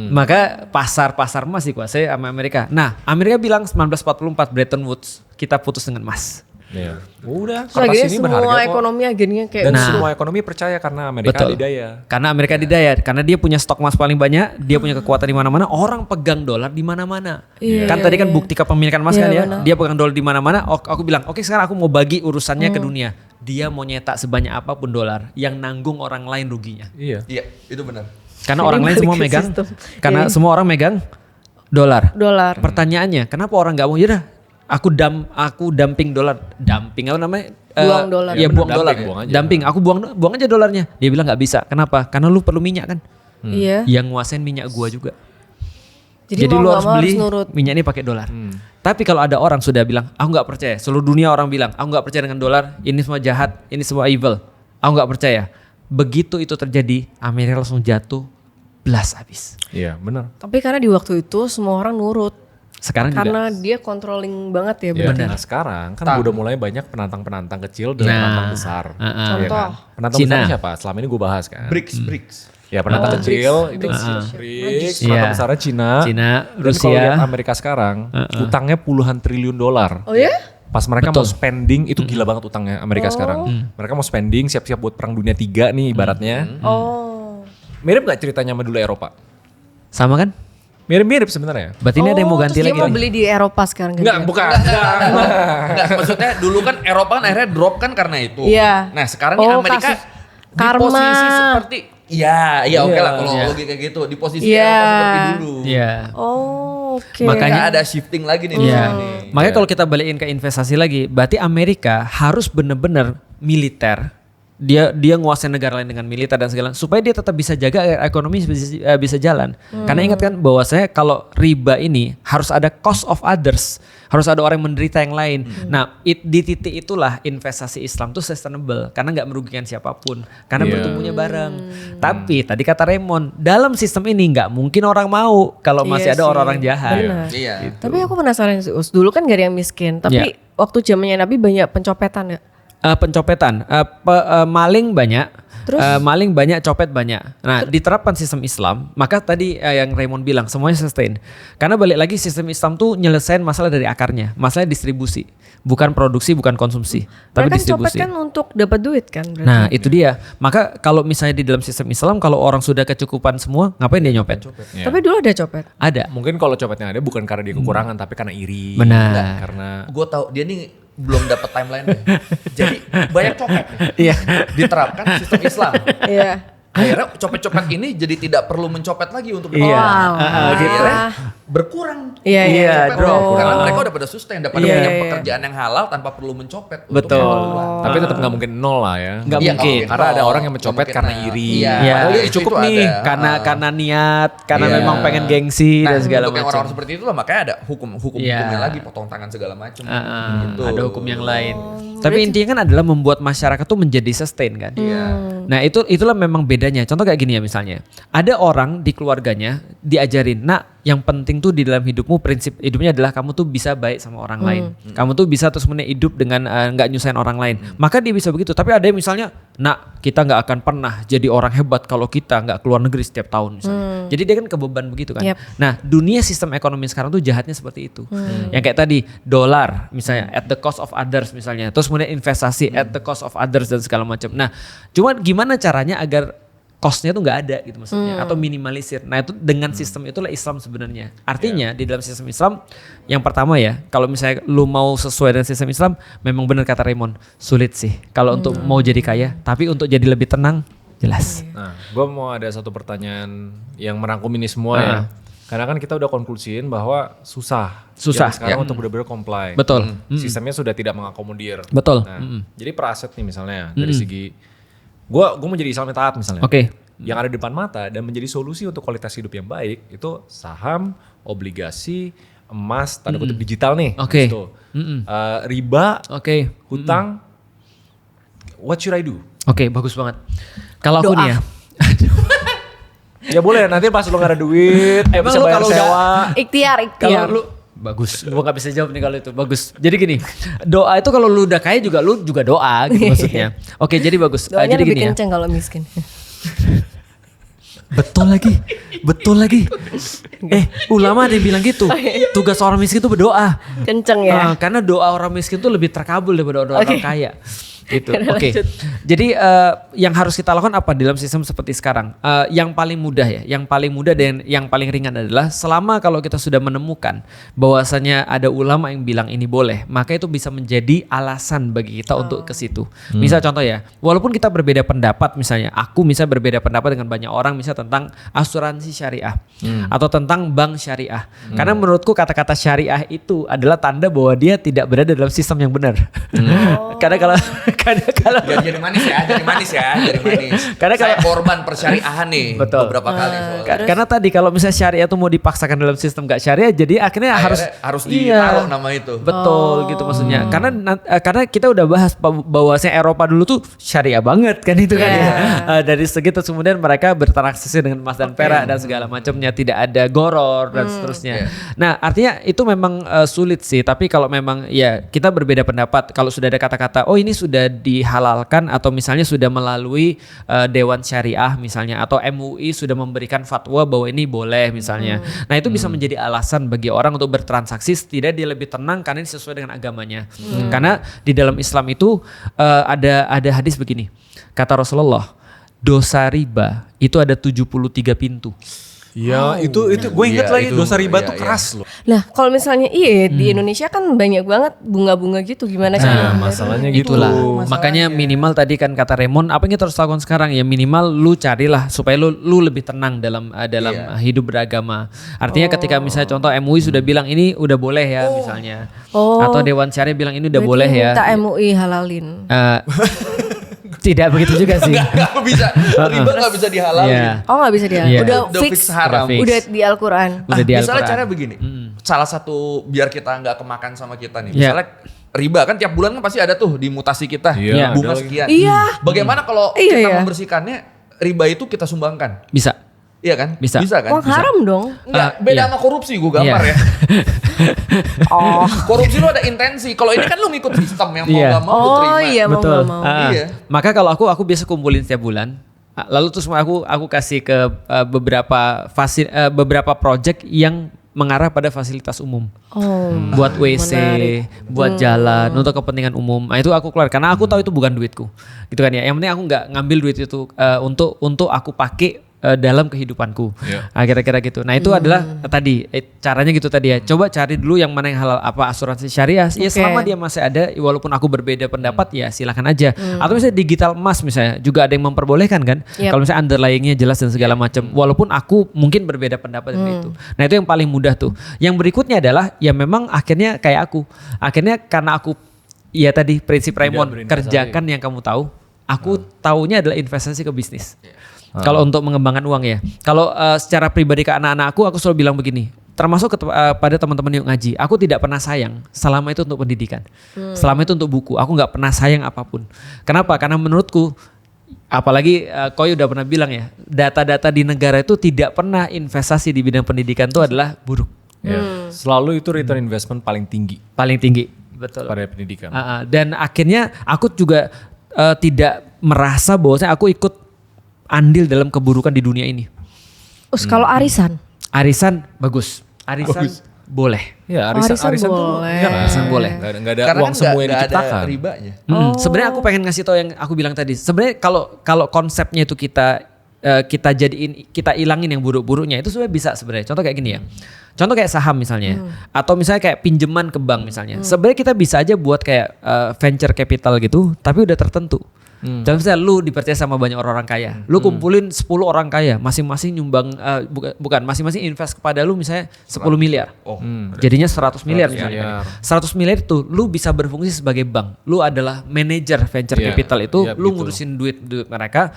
Maka pasar-pasar emas dikuasai sama Amerika. Nah Amerika bilang 1944 Bretton Woods. Kita putus dengan emas. Iya. Udah, Terus akhirnya kertas ini berharga semua kok. ekonomi akhirnya kayak Dan Nah. semua ekonomi percaya karena Amerika Betul. adidaya. Karena Amerika didaya, karena dia punya stok emas paling banyak, dia punya kekuatan di mana-mana, orang pegang dolar di mana-mana. Iya, Kan iya, tadi kan iya. bukti kepemilikan emas Iya, kan ya, benar. dia pegang dolar di mana-mana. Aku bilang, oke sekarang aku mau bagi urusannya ke dunia. Dia mau nyetak sebanyak apapun dolar, yang nanggung orang lain ruginya. Iya. Iya itu benar. Karena Ini orang lain balik semua ke megang, sistem. karena Iya. semua orang megang dolar. dolar. Pertanyaannya, kenapa orang nggak mau? Yaudah, aku dumping dolar, dumping apa namanya? Buang dolar. Ya Ya, buang bener, dolar. dumping, buang aja. Dumping, aku buang aja dolarnya. Dia bilang nggak bisa. Kenapa? Karena lu perlu minyak kan. Iya. Yang nguasain minyak gua juga. Jadi, Jadi mau lu nggak harus mau beli nurut. minyak ini pakai dolar. Tapi kalau ada orang sudah bilang, aku nggak percaya. Seluruh dunia orang bilang, aku nggak percaya dengan dolar. Ini semua jahat, ini semua evil. Aku nggak percaya. Begitu itu terjadi, Amerika langsung jatuh, blas habis. Iya, benar. Tapi karena di waktu itu semua orang nurut. Sekarang Karena juga. dia controlling banget ya. Ya, berarti. nah sekarang kan udah mulai banyak penantang-penantang kecil dan Nah. penantang besar. Heeh. Iya Contoh. kan? Penantang Cina. besar siapa? Selama ini gue bahas kan. BRICS. Ya penantang kecil itu BRICS. BRICS, Iya. penantang besarnya Cina. Cina, Dan kalau Rusia. lihat Amerika sekarang, utangnya puluhan triliun dolar. Oh ya? Pas mereka Betul. mau spending, itu gila banget utangnya Amerika sekarang. Mereka mau spending, siap-siap buat perang dunia 3 nih ibaratnya. Oh. Mirip gak ceritanya sama dulu Eropa? Sama kan? Mirip-mirip sebenarnya. Berarti ini ada yang mau ganti terus lagi. dia mau nih. beli di Eropa sekarang Enggak, gantian. bukan. Enggak, maksudnya dulu kan Eropa kan akhirnya drop kan karena itu. Iya. Nah sekarang nih Amerika kasus di karma. posisi seperti iya oke lah kalau Iya. logika gitu di posisi Iya. Eropa seperti dulu. Iya. Oh, oke. Makanya- Nggak ada shifting lagi nih. di Iya. sini. Makanya kalau kita balikin ke investasi lagi, berarti Amerika harus benar-benar militer. Dia nguasain negara lain dengan militer dan segala supaya dia tetap bisa jaga ekonomi bisa jalan. Karena ingat kan bahwasanya kalau riba ini harus ada cost of others, harus ada orang yang menderita yang lain. Nah, di titik itulah investasi Islam tuh sustainable karena nggak merugikan siapapun, karena Iya. bertumbuhnya bareng. Tapi tadi kata Raymond, dalam sistem ini nggak mungkin orang mau kalau masih Iya ada sih. orang-orang jahat. Benar. Iya. Tapi aku penasaran sih, Us. Dulu kan gak ada yang miskin, tapi Iya. waktu zamannya Nabi banyak pencopetan ya. Pencopetan, maling banyak, Terus? maling banyak, copet banyak. Nah, diterapkan sistem Islam, maka tadi yang Raymond bilang semuanya sustain. Karena balik lagi sistem Islam tuh nyelesain masalah dari akarnya, masalah distribusi, bukan produksi, bukan konsumsi, tapi Mereka kan copet distribusi. kan untuk dapat duit kan berarti. Nah, itu dia. Maka kalau misalnya di dalam sistem Islam, kalau orang sudah kecukupan semua, ngapain dia nyopet? Iya. Tapi dulu ada copet. Ada. Mungkin kalau copetnya ada bukan karena dia kekurangan tapi karena iri. Benar. Karena Gue tahu dia nih belum dapat timeline. Jadi banyak copet nih. Iya. Diterapkan sistem Islam. Iya. Akhirnya copet-copet ini jadi tidak perlu mencopet lagi untuk Iya. Wow. Gitu. Akhirnya berkurang. Iya, Iya, Copet drop. berkurang. Karena mereka udah pada sustain, udah pada Iya, punya iya. pekerjaan yang halal tanpa perlu mencopet. untuk Betul. keperluan. tapi tetap nggak mungkin nol lah ya. Nggak Iya, mungkin. Karena ada nol. orang yang mencopet Nggak karena mungkin, iri. Iya. Iya. Padahal dia Itu cukup ada. nih. Karena niat, karena Iya. memang pengen gengsi dan segala untuk yang macam. orang-orang seperti itu lah makanya ada hukumnya Iya. lagi, potong tangan segala macam. Gitu. Ada hukum yang lain. Tapi intinya kan adalah membuat masyarakat tuh menjadi sustain kan. Nah itulah memang bedanya. Contoh kayak gini ya misalnya. Ada orang di keluarganya diajarin, nak yang penting tuh di dalam hidupmu prinsip hidupnya adalah kamu tuh bisa baik sama orang lain. Kamu tuh bisa terus menerus hidup dengan nggak nyusahin orang lain. Maka dia bisa begitu. Tapi ada yang misalnya, nak kita nggak akan pernah jadi orang hebat kalau kita nggak keluar negeri setiap tahun misalnya. Jadi dia kan kebeban begitu kan. Yep. Nah dunia sistem ekonomi sekarang tuh jahatnya seperti itu. Yang kayak tadi dolar misalnya at the cost of others misalnya. Terus kemudian investasi at the cost of others dan segala macam. Nah cuman gimana caranya agar costnya tuh nggak ada gitu maksudnya atau minimalisir. Nah itu dengan sistem itulah Islam sebenarnya. Artinya di dalam sistem Islam yang pertama ya kalau misalnya lu mau sesuai dengan sistem Islam memang benar kata Raymond sulit sih kalau untuk mau jadi kaya. Tapi untuk jadi lebih tenang jelas. Nah, gue mau ada satu pertanyaan yang merangkum ini semua ya. Karena kan kita udah konklusiin bahwa susah. Susah, Jadi sekarang ya. untuk benar-benar comply. Betul. Sistemnya sudah tidak mengakomodir. Betul. Nah, jadi per aset nih misalnya dari segi gue mau jadi Islam yang taat misalnya. Oke. Yang ada di depan mata dan menjadi solusi untuk kualitas hidup yang baik itu saham, obligasi, emas, tanda kutip digital nih. Oke. Gitu. Riba, Oke. hutang. What should I do? Oke, bagus banget. Kalau aku Doa. nih ya. Ya boleh nanti pas lu gak ada duit, Emang bisa lu bayar kalau sewa. Ikhtiar. Kalau lu bagus, gua nggak bisa jawab nih kalau itu bagus. Jadi gini, doa itu kalau lu udah kaya juga lu juga doa gitu maksudnya. Oke, jadi bagus. Doanya Jadi lebih gini ya. kenceng kalau miskin. Betul lagi. Ulama ada yang bilang gitu. Tugas orang miskin itu berdoa. Kenceng ya. Karena doa orang miskin itu lebih terkabul daripada doa orang Oke. kaya. Gitu. Lanjut. Oke. Jadi yang harus kita lakukan apa dalam sistem seperti sekarang? Yang paling mudah ya, yang paling mudah dan yang paling ringan adalah selama kalau kita sudah menemukan bahwasanya ada ulama yang bilang ini boleh, maka itu bisa menjadi alasan bagi kita untuk ke situ. Misal contoh ya, walaupun kita berbeda pendapat misalnya, aku misalnya berbeda pendapat dengan banyak orang misalnya tentang asuransi syariah atau tentang bank syariah. Karena menurutku kata-kata syariah itu adalah tanda bahwa dia tidak berada dalam sistem yang benar. Karena kalau Jadi manis ya, jadi manis. Karena Saya kalau- korban persyariahan nih Betul. beberapa kali soalnya. Karena tadi kalau misalnya syariah itu mau dipaksakan dalam sistem gak syariah, jadi akhirnya Harus ditaruh nama itu. Betul gitu maksudnya. Karena kita udah bahas bahwasanya Eropa dulu tuh syariah banget kan itu kan ya. Dari segi terus kemudian mereka bertransaksi dengan emas dan perak dan segala macamnya, tidak ada goror dan seterusnya. Nah, artinya itu memang sulit sih, tapi kalau memang ya kita berbeda pendapat, kalau sudah ada kata-kata oh ini sudah dihalalkan atau misalnya sudah melalui Dewan Syariah misalnya atau MUI sudah memberikan fatwa bahwa ini boleh misalnya. Nah, itu bisa menjadi alasan bagi orang untuk bertransaksi setidaknya dia lebih tenang karena ini sesuai dengan agamanya. Karena di dalam Islam itu ada hadis begini. Kata Rasulullah, dosa riba itu ada 73 pintu. Iya, itu gue inget Iya, lagi itu, dosa riba iya, tuh iya. keras loh. Lah kalau misalnya di Indonesia kan banyak banget bunga-bunga gitu, gimana sih? Nah, masalahnya gitu. Itulah. Masalahnya. Makanya minimal tadi kan kata Raymond, apa yang kita harus lakukan sekarang ya minimal lu carilah supaya lu lebih tenang dalam hidup beragama. Artinya ketika misalnya contoh MUI sudah bilang ini udah boleh ya misalnya. Atau Dewan Syariah bilang ini udah Berarti boleh ya. minta MUI halalin. Tidak begitu juga sih. Nggak bisa, riba nggak bisa dihalalin. Iya. Oh nggak bisa dia. Iya. Udah Udah fix. fix haram. Udah fix. Udah di Al-Quran. Udah di Misalnya Al-Quran. cara begini, salah satu biar kita nggak kemakan sama kita nih. Iya. Misalnya riba kan tiap bulan kan pasti ada tuh di mutasi kita, Iya, bunga ada lagi. sekian. Iya. Bagaimana kalau Iya, kita iya. membersihkannya, riba itu kita sumbangkan? Bisa. Iya kan? Bisa. kan? Wah haram dong. Enggak, beda Iya. sama korupsi gue gambar Iya. ya. Oh. Korupsi lu ada intensi. Kalau ini kan lu ngikut sistem yang mau Iya. gak mau lu Oh terima. iya mau Betul. nggak mau. Iya. Maka kalau aku biasa kumpulin setiap bulan. Lalu terus aku kasih ke beberapa project yang mengarah pada fasilitas umum. Oh. Buat WC, menarik. buat jalan, untuk kepentingan umum. Nah itu aku keluar karena aku tahu itu bukan duitku. Gitu kan ya. Yang penting aku nggak ngambil duit itu untuk aku pakai dalam kehidupanku. Iya. Kira-kira gitu. Nah itu adalah tadi caranya gitu tadi ya. Coba cari dulu yang mana yang halal, apa asuransi syariah. Ya Oke. selama dia masih ada, walaupun aku berbeda pendapat ya silakan aja. Atau misalnya digital emas misalnya juga ada yang memperbolehkan kan. Yep. Kalau misalnya underlyingnya jelas dan segala macam. Walaupun aku mungkin berbeda pendapat dengan itu. Nah itu yang paling mudah tuh. Yang berikutnya adalah ya memang akhirnya kayak aku. Akhirnya karena aku ya tadi prinsip Raymond, berinvestasi. kerjakan yang kamu tahu. Aku taunya adalah investasi ke bisnis. Kalau untuk mengembangkan uang ya. Kalau secara pribadi ke anak-anak aku selalu bilang begini. Termasuk pada teman-teman yang ngaji. Aku tidak pernah sayang selama itu untuk pendidikan. Selama itu untuk buku. Aku nggak pernah sayang apapun. Kenapa? Karena menurutku, apalagi Koi udah pernah bilang ya, data-data di negara itu tidak pernah investasi di bidang pendidikan itu adalah buruk. Ya. Selalu itu return investment paling tinggi Paling tinggi. Betul. pada pendidikan. Dan akhirnya aku juga tidak merasa bahwasanya aku ikut andil dalam keburukan di dunia ini. Kalau arisan. Arisan bagus. Arisan boleh. Ya, Arisan arisan tuh boleh. iya kan? Arisan boleh. Nggak ada Karena uang kan semua yang nggak diciptakan. ada ribanya. Sebenarnya aku pengen ngasih tau yang aku bilang tadi. Sebenarnya kalau konsepnya itu kita jadiin, kita ilangin yang buruk-buruknya itu sebenarnya bisa sebenarnya. Contoh kayak gini ya. Contoh kayak saham misalnya, atau misalnya kayak pinjaman ke bank misalnya. Sebenarnya kita bisa aja buat kayak venture capital gitu, tapi udah tertentu. Contoh misalnya lu dipercaya sama banyak orang-orang kaya, lu kumpulin 10 orang kaya, masing-masing nyumbang, bukan masing-masing invest kepada lu misalnya 10 miliar. Jadinya 100 miliar misalnya. 100 miliar itu lu bisa berfungsi sebagai bank. Lu adalah manajer venture Iya, capital itu, iya, lu betul. ngurusin duit mereka.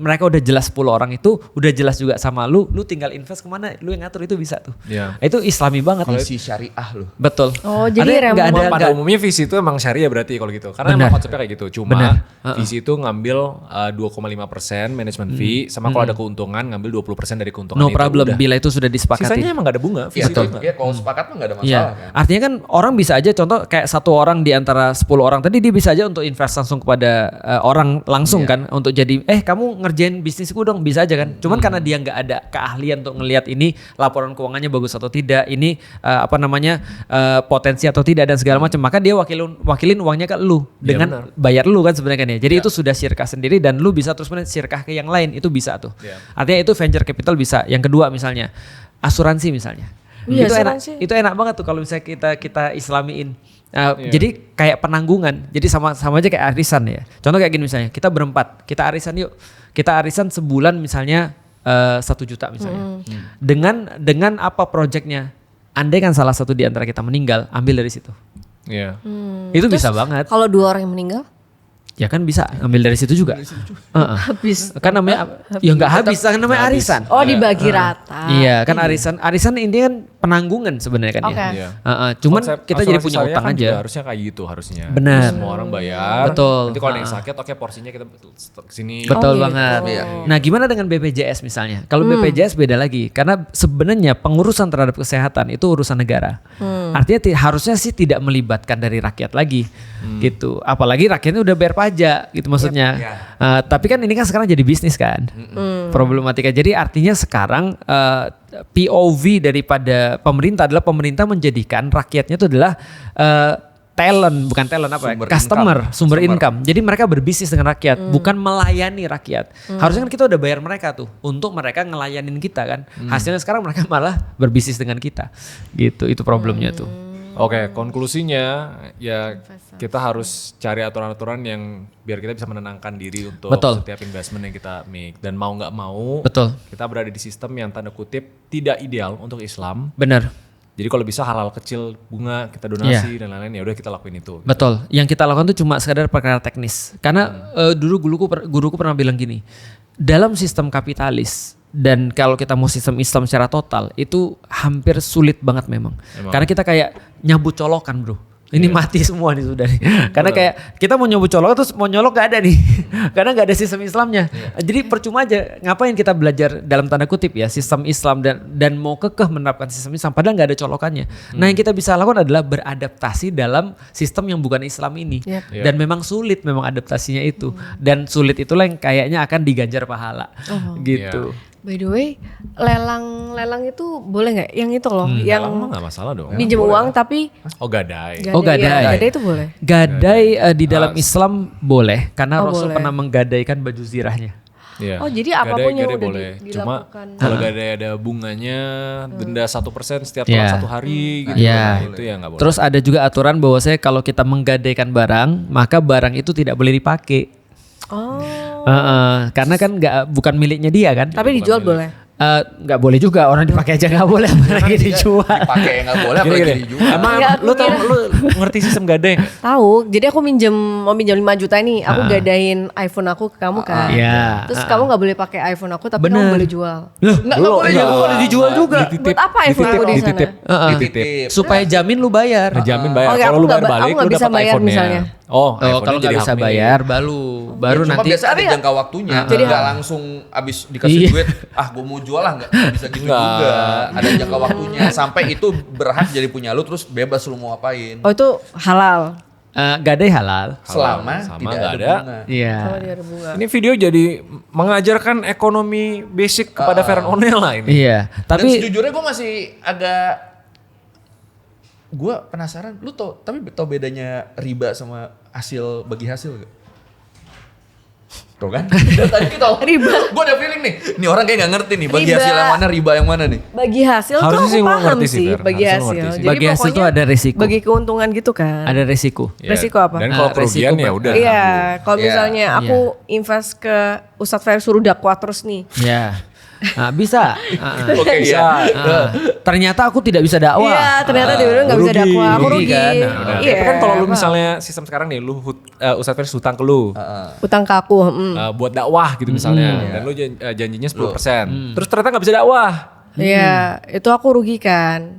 Mereka udah jelas 10 orang itu, udah jelas juga sama lu tinggal invest kemana, lu yang ngatur itu bisa tuh. Iya. Itu islami banget. Visi syariah lu. Betul. Oh, jadi Ada nggak Emang pada nggak- umumnya visi itu emang syariah berarti kalau gitu. Karena Benar. emang konsepnya kayak gitu. Cuma Benar. visi itu ngambil 2,5% management fee, sama kalau ada keuntungan ngambil 20% dari keuntungan no itu. problem Udah. bila itu sudah disepakati. Sisanya emang gak ada bunga. Iya, Visi itu enggak. ya, kalau sepakat mah gak ada masalah Iya, kan. artinya kan orang bisa aja contoh kayak satu orang di antara 10 orang tadi dia bisa aja untuk invest langsung kepada orang langsung kan untuk jadi kamu ngerjain bisnisku dong, bisa aja kan. Cuman karena dia nggak ada keahlian untuk ngelihat ini laporan keuangannya bagus atau tidak, ini potensi atau tidak dan segala macam, maka dia wakilin uangnya ke lu dengan bayar lu kan sebenarnya kan ya. Jadi itu sudah syirkah sendiri dan lu bisa terus syirkah ke yang lain, itu bisa tuh. Artinya itu venture capital bisa. Yang kedua misalnya asuransi misalnya. Iya, Itu asuransi. enak banget tuh kalau misalnya kita islamiin. Jadi kayak penanggungan. Jadi sama aja kayak arisan ya. Contoh kayak gini misalnya, kita berempat, kita arisan yuk. Kita arisan sebulan misalnya 1 juta misalnya. Dengan apa projectnya? Andai kan salah satu di antara kita meninggal, ambil dari situ. Iya. Itu bisa banget. Kalau 2 orang yang meninggal? Ya kan bisa ambil dari situ juga. Habis. Kan namanya ya nggak habis, kan namanya arisan. Oh dibagi rata. Iya kan arisan ini kan penanggungan sebenarnya kan Oke. ya. Iya. Cuman Konsep kita jadi asuransi punya syariah utang kan aja. juga harusnya kayak gitu harusnya. Benar. Semua orang bayar. Betul. Nanti kalau ada yang sakit, oke porsinya kita kesini. Betul gitu. banget. Iya. Nah, gimana dengan BPJS misalnya? Kalau BPJS beda lagi, karena sebenarnya pengurusan terhadap kesehatan itu urusan negara. Artinya harusnya sih tidak melibatkan dari rakyat lagi, gitu. Apalagi rakyatnya udah bayar pajak, gitu maksudnya. Tapi kan ini kan sekarang jadi bisnis kan, problematika. Jadi artinya sekarang POV daripada pemerintah adalah pemerintah menjadikan rakyatnya itu adalah bukan talent apa ya? Sumber Customer, income. sumber Customer. income. Jadi mereka berbisnis dengan rakyat, bukan melayani rakyat. Harusnya kan kita udah bayar mereka tuh untuk mereka ngelayanin kita kan. Hasilnya sekarang mereka malah berbisnis dengan kita. Gitu, itu problemnya tuh. Oke, konklusinya ya kita harus cari aturan-aturan yang biar kita bisa menenangkan diri untuk Betul. setiap investment yang kita make. Dan mau nggak mau, Betul. kita berada di sistem yang tanda kutip tidak ideal untuk Islam. Bener. Jadi kalau bisa halal kecil, bunga kita donasi dan lain-lain, ya udah kita lakuin itu. Betul. Yang kita lakukan tuh cuma sekadar perkara teknis. Karena dulu guruku pernah bilang gini, dalam sistem kapitalis dan kalau kita mau sistem Islam secara total itu hampir sulit banget memang. Karena kita kayak nyabut colokan, bro. Ini mati semua nih sudah nih. Karena kayak kita mau nyabut colokan terus mau nyolok gak ada nih. Karena gak ada sistem Islamnya. Jadi percuma aja ngapain kita belajar dalam tanda kutip ya sistem Islam dan mau kekeh menerapkan sistem Islam padahal gak ada colokannya. Nah yang kita bisa lakukan adalah beradaptasi dalam sistem yang bukan Islam ini. Dan memang sulit memang adaptasinya itu. Dan sulit itulah yang kayaknya akan diganjar pahala. Gitu. By the way, lelang itu boleh nggak? Yang itu loh, yang Lelang mah nggak masalah dong. pinjam uang tapi Oh gadai. Oh, gadai. ya, gadai itu boleh. Gadai di dalam Islam boleh karena Oh, Rasul boleh. pernah menggadaikan baju zirahnya. Iya. Oh, jadi apapun yang Gadai udah boleh. Cuma dilakukan. kalau gadai ada bunganya, denda 1% setiap Iya. satu hari gitu. Iya. Nah, itu ya nggak boleh. Terus ada juga aturan bahwasanya kalau kita menggadaikan barang, maka barang itu tidak boleh dipakai. Oh, Karena kan bukan miliknya dia kan. tapi dijual boleh. Nggak boleh juga, orang dipakai aja nggak boleh apalagi dijual. Dipakai nggak boleh apalagi Gini. dijual. Emang Enggak, lu aku tau kira- lu ngerti sistem gadai nggak? Tahu, jadi aku mau minjem 5 juta nih, aku gadain iPhone aku ke kamu kan. Iya. Terus kamu nggak boleh pakai iPhone aku, tapi Bener. kamu boleh jual. Loh, Nggak boleh nggak jual. boleh dijual juga. Buat apa iPhone aku di sana? Dititip. Dititip. Supaya jamin lu bayar. Ngejamin bayar. Oke, Kalau aku lu bayar nggak- balik, aku nggak lu bisa dapat bayar iPhone-nya. misalnya. Oh, Oh, kalau nggak bisa bayar, Ya, baru cuma nanti. biasa ada jangka waktunya. Jadi Nggak langsung abis dikasih Iya. duit, gue mau jual lah, nggak bisa gitu Nggak. juga. Ada jangka waktunya sampai itu berhak jadi punya lu, terus bebas lu mau apain. Oh, itu halal. Gadai halal. Selama Sama tidak nggak ada ada. bunga. Iya. Kalau dia ada bunga. Ini video jadi mengajarkan ekonomi basic kepada Feren Onel lah ini. Iya. Dan Tapi sejujurnya gue masih agak, gue penasaran, lu tau bedanya riba sama bagi hasil gak? Tuh kan? Dari tadi kita Riba. Gue ada feeling nih, ini orang kayak gak ngerti nih bagi Riba. hasil yang mana, riba yang mana nih. Bagi hasil Harusnya tuh sih aku lu paham ngerti sih, sih, Fer. bagi Harusnya lu hasil. ngerti sih. Jadi Bagi hasil pokoknya tuh ada resiko. Bagi keuntungan gitu kan. ada resiko. Iya. Resiko apa? Dan kalau kerugian resiko ya udah. Iya, kalau Iya. misalnya aku invest ke Ustadz Fer suruh dakwah terus nih. Ya. Nah, bisa. Oke, Bisa. iya. Ternyata aku tidak bisa dakwah. Iya, ternyata dia bilang nggak bisa rugi. dakwah, aku Rugi rugi. kan? Nah, Nah, Iya. tapi kan kalau lu apa? misalnya sistem sekarang nih, lu Ustadz Fer hutang ke lu. Utang ke aku, Buat dakwah gitu misalnya. Dan lu janjinya 10%. Terus ternyata nggak bisa dakwah. Iya, itu aku rugi kan.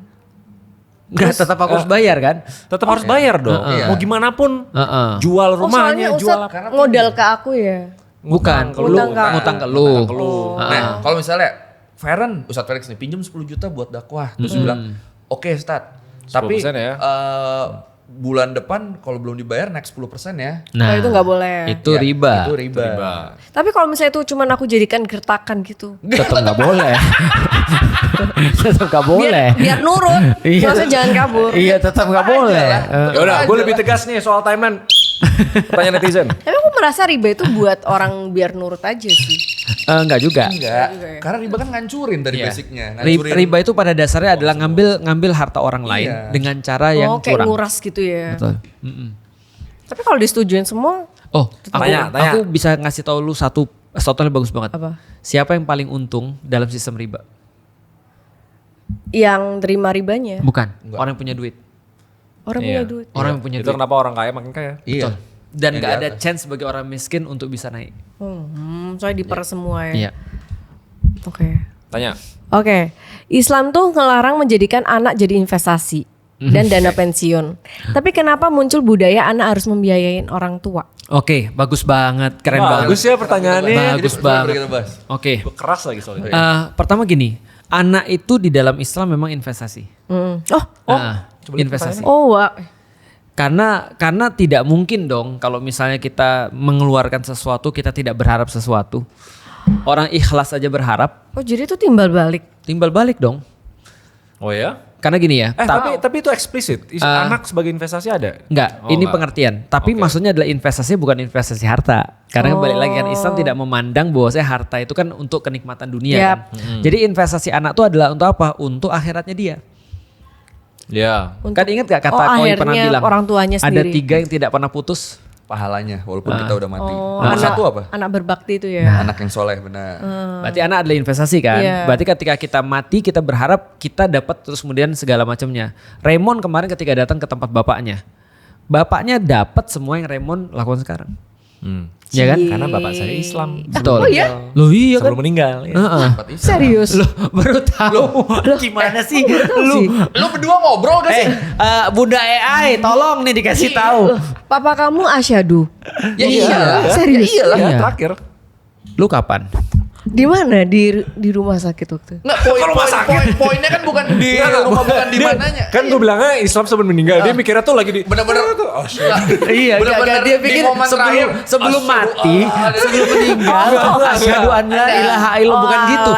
Enggak, tetap aku harus bayar kan? Tetap harus bayar dong. Iya. Mau gimana pun. Heeh. Jual Oh, rumahnya, soalnya jual Ustadz modal ke aku ya. Bukan, ke lu Ngutang ke- ngutang ke lu. ke lu. Nah, kalau misalnya Feren, Ustadz Felix nih pinjam 10 juta buat dakwah, terus dia bilang, "Oke, Ustadz. Tapi 10% ya. bulan depan kalau belum dibayar naik 10% ya." Nah, itu nggak boleh. Itu Ya, riba. Itu riba. Tapi kalau misalnya itu cuman aku jadikan gertakan gitu. Tetap nggak boleh. Tetap nggak boleh. Biar nurut. Iya. Maksudnya jangan kabur. Iya, tetap nggak boleh. Ya udah, gue lebih tegas nih soal timeline. Pertanyaan netizen. Tapi aku merasa riba itu buat orang biar nurut aja sih. Enggak juga. Enggak, juga ya. karena riba kan ngancurin dari Iya. basicnya. Riba itu pada dasarnya adalah ngambil harta orang lain Iya. dengan cara yang Oh, kayak curang. nguras gitu ya. Betul. Mm-mm. Tapi kalau disetujuin semua, Oh, Tanya. aku bisa ngasih tahu lu satu yang bagus banget. apa? Siapa yang paling untung dalam sistem riba? Yang terima ribanya. Bukan, orang yang punya duit. Orang Iya. punya duit. Orang yang punya Itu duit. kenapa orang kaya makin kaya. Iya. Dan Yang nggak di ada atas. chance bagi orang miskin untuk bisa naik. Soalnya diper semua ya. Iya. Oke. Tanya. Oke. Islam tuh ngelarang menjadikan anak jadi investasi dan dana pensiun. Tapi kenapa muncul budaya anak harus membiayain orang tua? Oke, bagus banget, keren banget. Bagus ya pertanyaannya. Bagus Jadi, banget. kita bahas. Oke. Keras lagi soalnya. Pertama gini, anak itu di dalam Islam memang investasi. Investasi. Oh, wah. Karena tidak mungkin dong kalau misalnya kita mengeluarkan sesuatu kita tidak berharap sesuatu. Orang ikhlas aja berharap, Oh, jadi itu timbal balik. timbal balik dong. Oh ya? karena gini ya. Tapi itu eksplisit. Anak sebagai investasi ada? Enggak, Oh, ini enggak. pengertian. Tapi maksudnya adalah investasi bukan investasi harta. Karena balik lagi kan Islam tidak memandang bahwasanya harta itu kan untuk kenikmatan dunia Yap. kan. Jadi investasi anak itu adalah untuk apa? Untuk akhiratnya dia. Ya. Kan ingat gak kata Koi pernah akhirnya bilang? orang tuanya Ada sendiri. 3 yang tidak pernah putus. Pahalanya walaupun kita udah mati. Oh, Nomor satu apa? Anak berbakti itu ya. Anak yang soleh, benar. Berarti anak adalah investasi kan. Iya. Berarti ketika kita mati kita berharap kita dapat terus kemudian segala macamnya. Raymond kemarin ketika datang ke tempat bapaknya. Bapaknya dapat semua yang Raymond lakukan sekarang. Ya kan? Cie. Karena bapak saya Islam. Betul. Oh iya? Loh iya kan? Sebelum meninggal. Ya. Heeh. Tempat Islam. Serius? Loh baru tahu. Gimana sih? Lu Lu berdua ngobrol gak sih? Bunda AI tolong nih dikasih tahu. Papa kamu asyadu. Ya iyalah. Serius? Ya iyalah. Iya. Terakhir. Lu kapan? Di mana? Di rumah sakit waktu itu? Enggak, poinnya kan bukan di rumah, bukan di mananya. Kan gue bilangnya Islam sebelum meninggal. Dia mikirnya tuh lagi di... Bener-bener. Iya, Bener-bener dia di pikir momen terakhir. sebelum Asyhadu mati, an la sebelum meninggal, asyhadu an la ilaha illallah bukan gitu.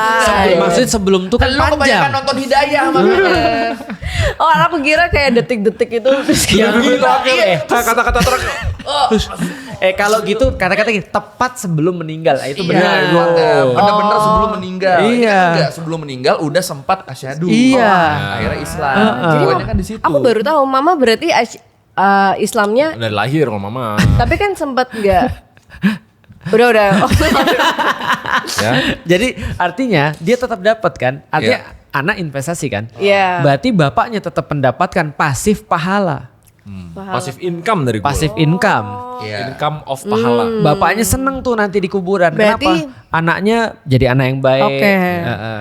Maksudnya sebelum itu kan Lu kebanyakan panjang. nonton Hidayah makanya. Oh, aku kira kayak detik-detik itu. Iya, Kata-kata terakhir. kalau gitu kata-kata gini, tepat sebelum meninggal. Itu Iya, benar. bener-bener sebelum meninggal. Ini Iya. kan enggak, sebelum meninggal udah sempat asyhadu. Iya. Akhirnya Islam. Jadi Poinnya kan di situ. aku baru tahu Mama berarti Islamnya, Udah lahir kalau mama. tapi kan sempat nggak. Udah. Oh, Ya. Jadi artinya dia tetap dapat kan? Artinya anak investasi kan? Iya. Berarti bapaknya tetap mendapatkan pasif pahala. Pasif income dari gue. Pasif income. Iya. Income of pahala. Bapaknya seneng tuh nanti di kuburan. Berarti- Kenapa? Anaknya jadi anak yang baik. Oke.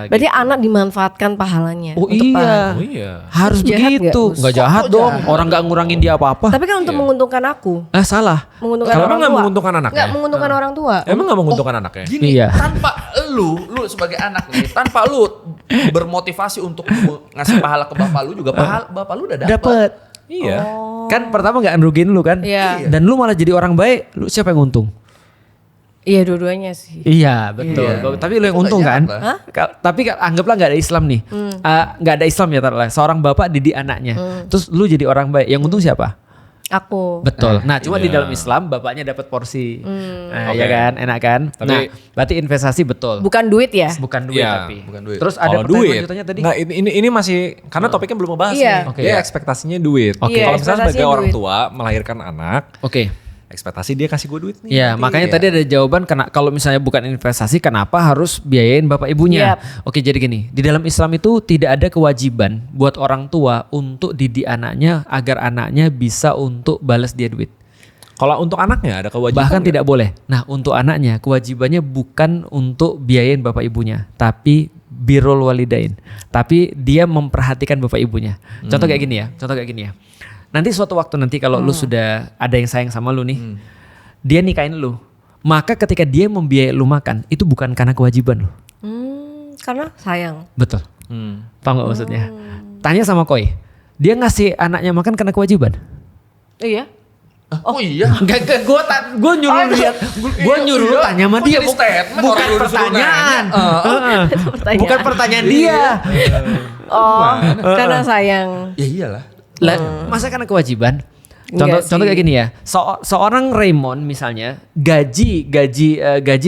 Berarti gitu. anak dimanfaatkan pahalanya. Oh untuk iya. pahala. Oh iya. Harus Jahat begitu. nggak? Nggak jahat dong. Orang nggak ngurangin dia apa-apa. Tapi kan untuk menguntungkan aku, Salah. menguntungkan Kalau orang emang nggak tua. menguntungkan anaknya? Nggak menguntungkan orang tua. Emang gak menguntungkan anaknya? Gini, Iya. tanpa lu sebagai anak nih, tanpa lu bermotivasi untuk ngasih pahala ke bapak lu juga bapak lu udah dapet. Dapat. Iya. Kan pertama nggak ngerugiin lu kan? Iya. Dan lu malah jadi orang baik. Lu siapa yang untung? Iya, dua-duanya sih. Iya betul. Iya. Tapi lu yang Itu untung nggak kan? jahat lah. Tapi anggaplah nggak ada Islam nih. Nggak ada Islam ya taruhlah. Seorang bapak didik anaknya. Terus lu jadi orang baik. Yang untung siapa? Aku. Betul. Nah, cuma di iya. dalam Islam bapaknya dapat porsi. Nah, Oke. ya kan, enak kan? Tapi- Nah, berarti investasi betul. Bukan duit ya? Bukan duit Iya, tapi. bukan duit. Terus ada Kalau pertanyaan duit, lanjutannya tadi. nggak, ini masih karena topiknya belum ngebahas Iya. nih. Oke. Dia Iya. ekspektasinya duit. Oke. Iya, Kalau misalnya sebagai ekspektasinya orang duit. tua melahirkan anak, Oke. ekspektasi dia kasih gue duit nih. Ya, nanti. makanya tadi ada jawaban kalau misalnya bukan investasi, kenapa harus biayain bapak ibunya? Yap. Oke, jadi gini, di dalam Islam itu tidak ada kewajiban buat orang tua untuk didik anaknya agar anaknya bisa untuk balas dia duit. Kalau untuk anaknya ada kewajiban. Bahkan nggak? tidak boleh. Nah, untuk anaknya kewajibannya bukan untuk biayain bapak ibunya, tapi birrul walidain. Tapi dia memperhatikan bapak ibunya. Contoh kayak gini ya. Nanti suatu waktu nanti kalau lu sudah ada yang sayang sama lu nih, dia nikahin lu. Maka ketika dia membiayai lu makan, itu bukan karena kewajiban lu. Karena sayang. Betul. Hmm. Tahu nggak maksudnya? Tanya sama Koi. Dia ngasih anaknya makan karena kewajiban. Iya. Oh iya. Enggak, gue nyuruh lihat, gue nyuruh lu tanya sama Kok dia, jadi statement bukan orang lu disuruh pertanyaan. nanya? Pertanyaan. Bukan pertanyaan dia. Oh, karena sayang. Ya iyalah. Lah, masa karena kewajiban? Enggak Contoh sih. kayak gini ya. Seorang Raymond misalnya gaji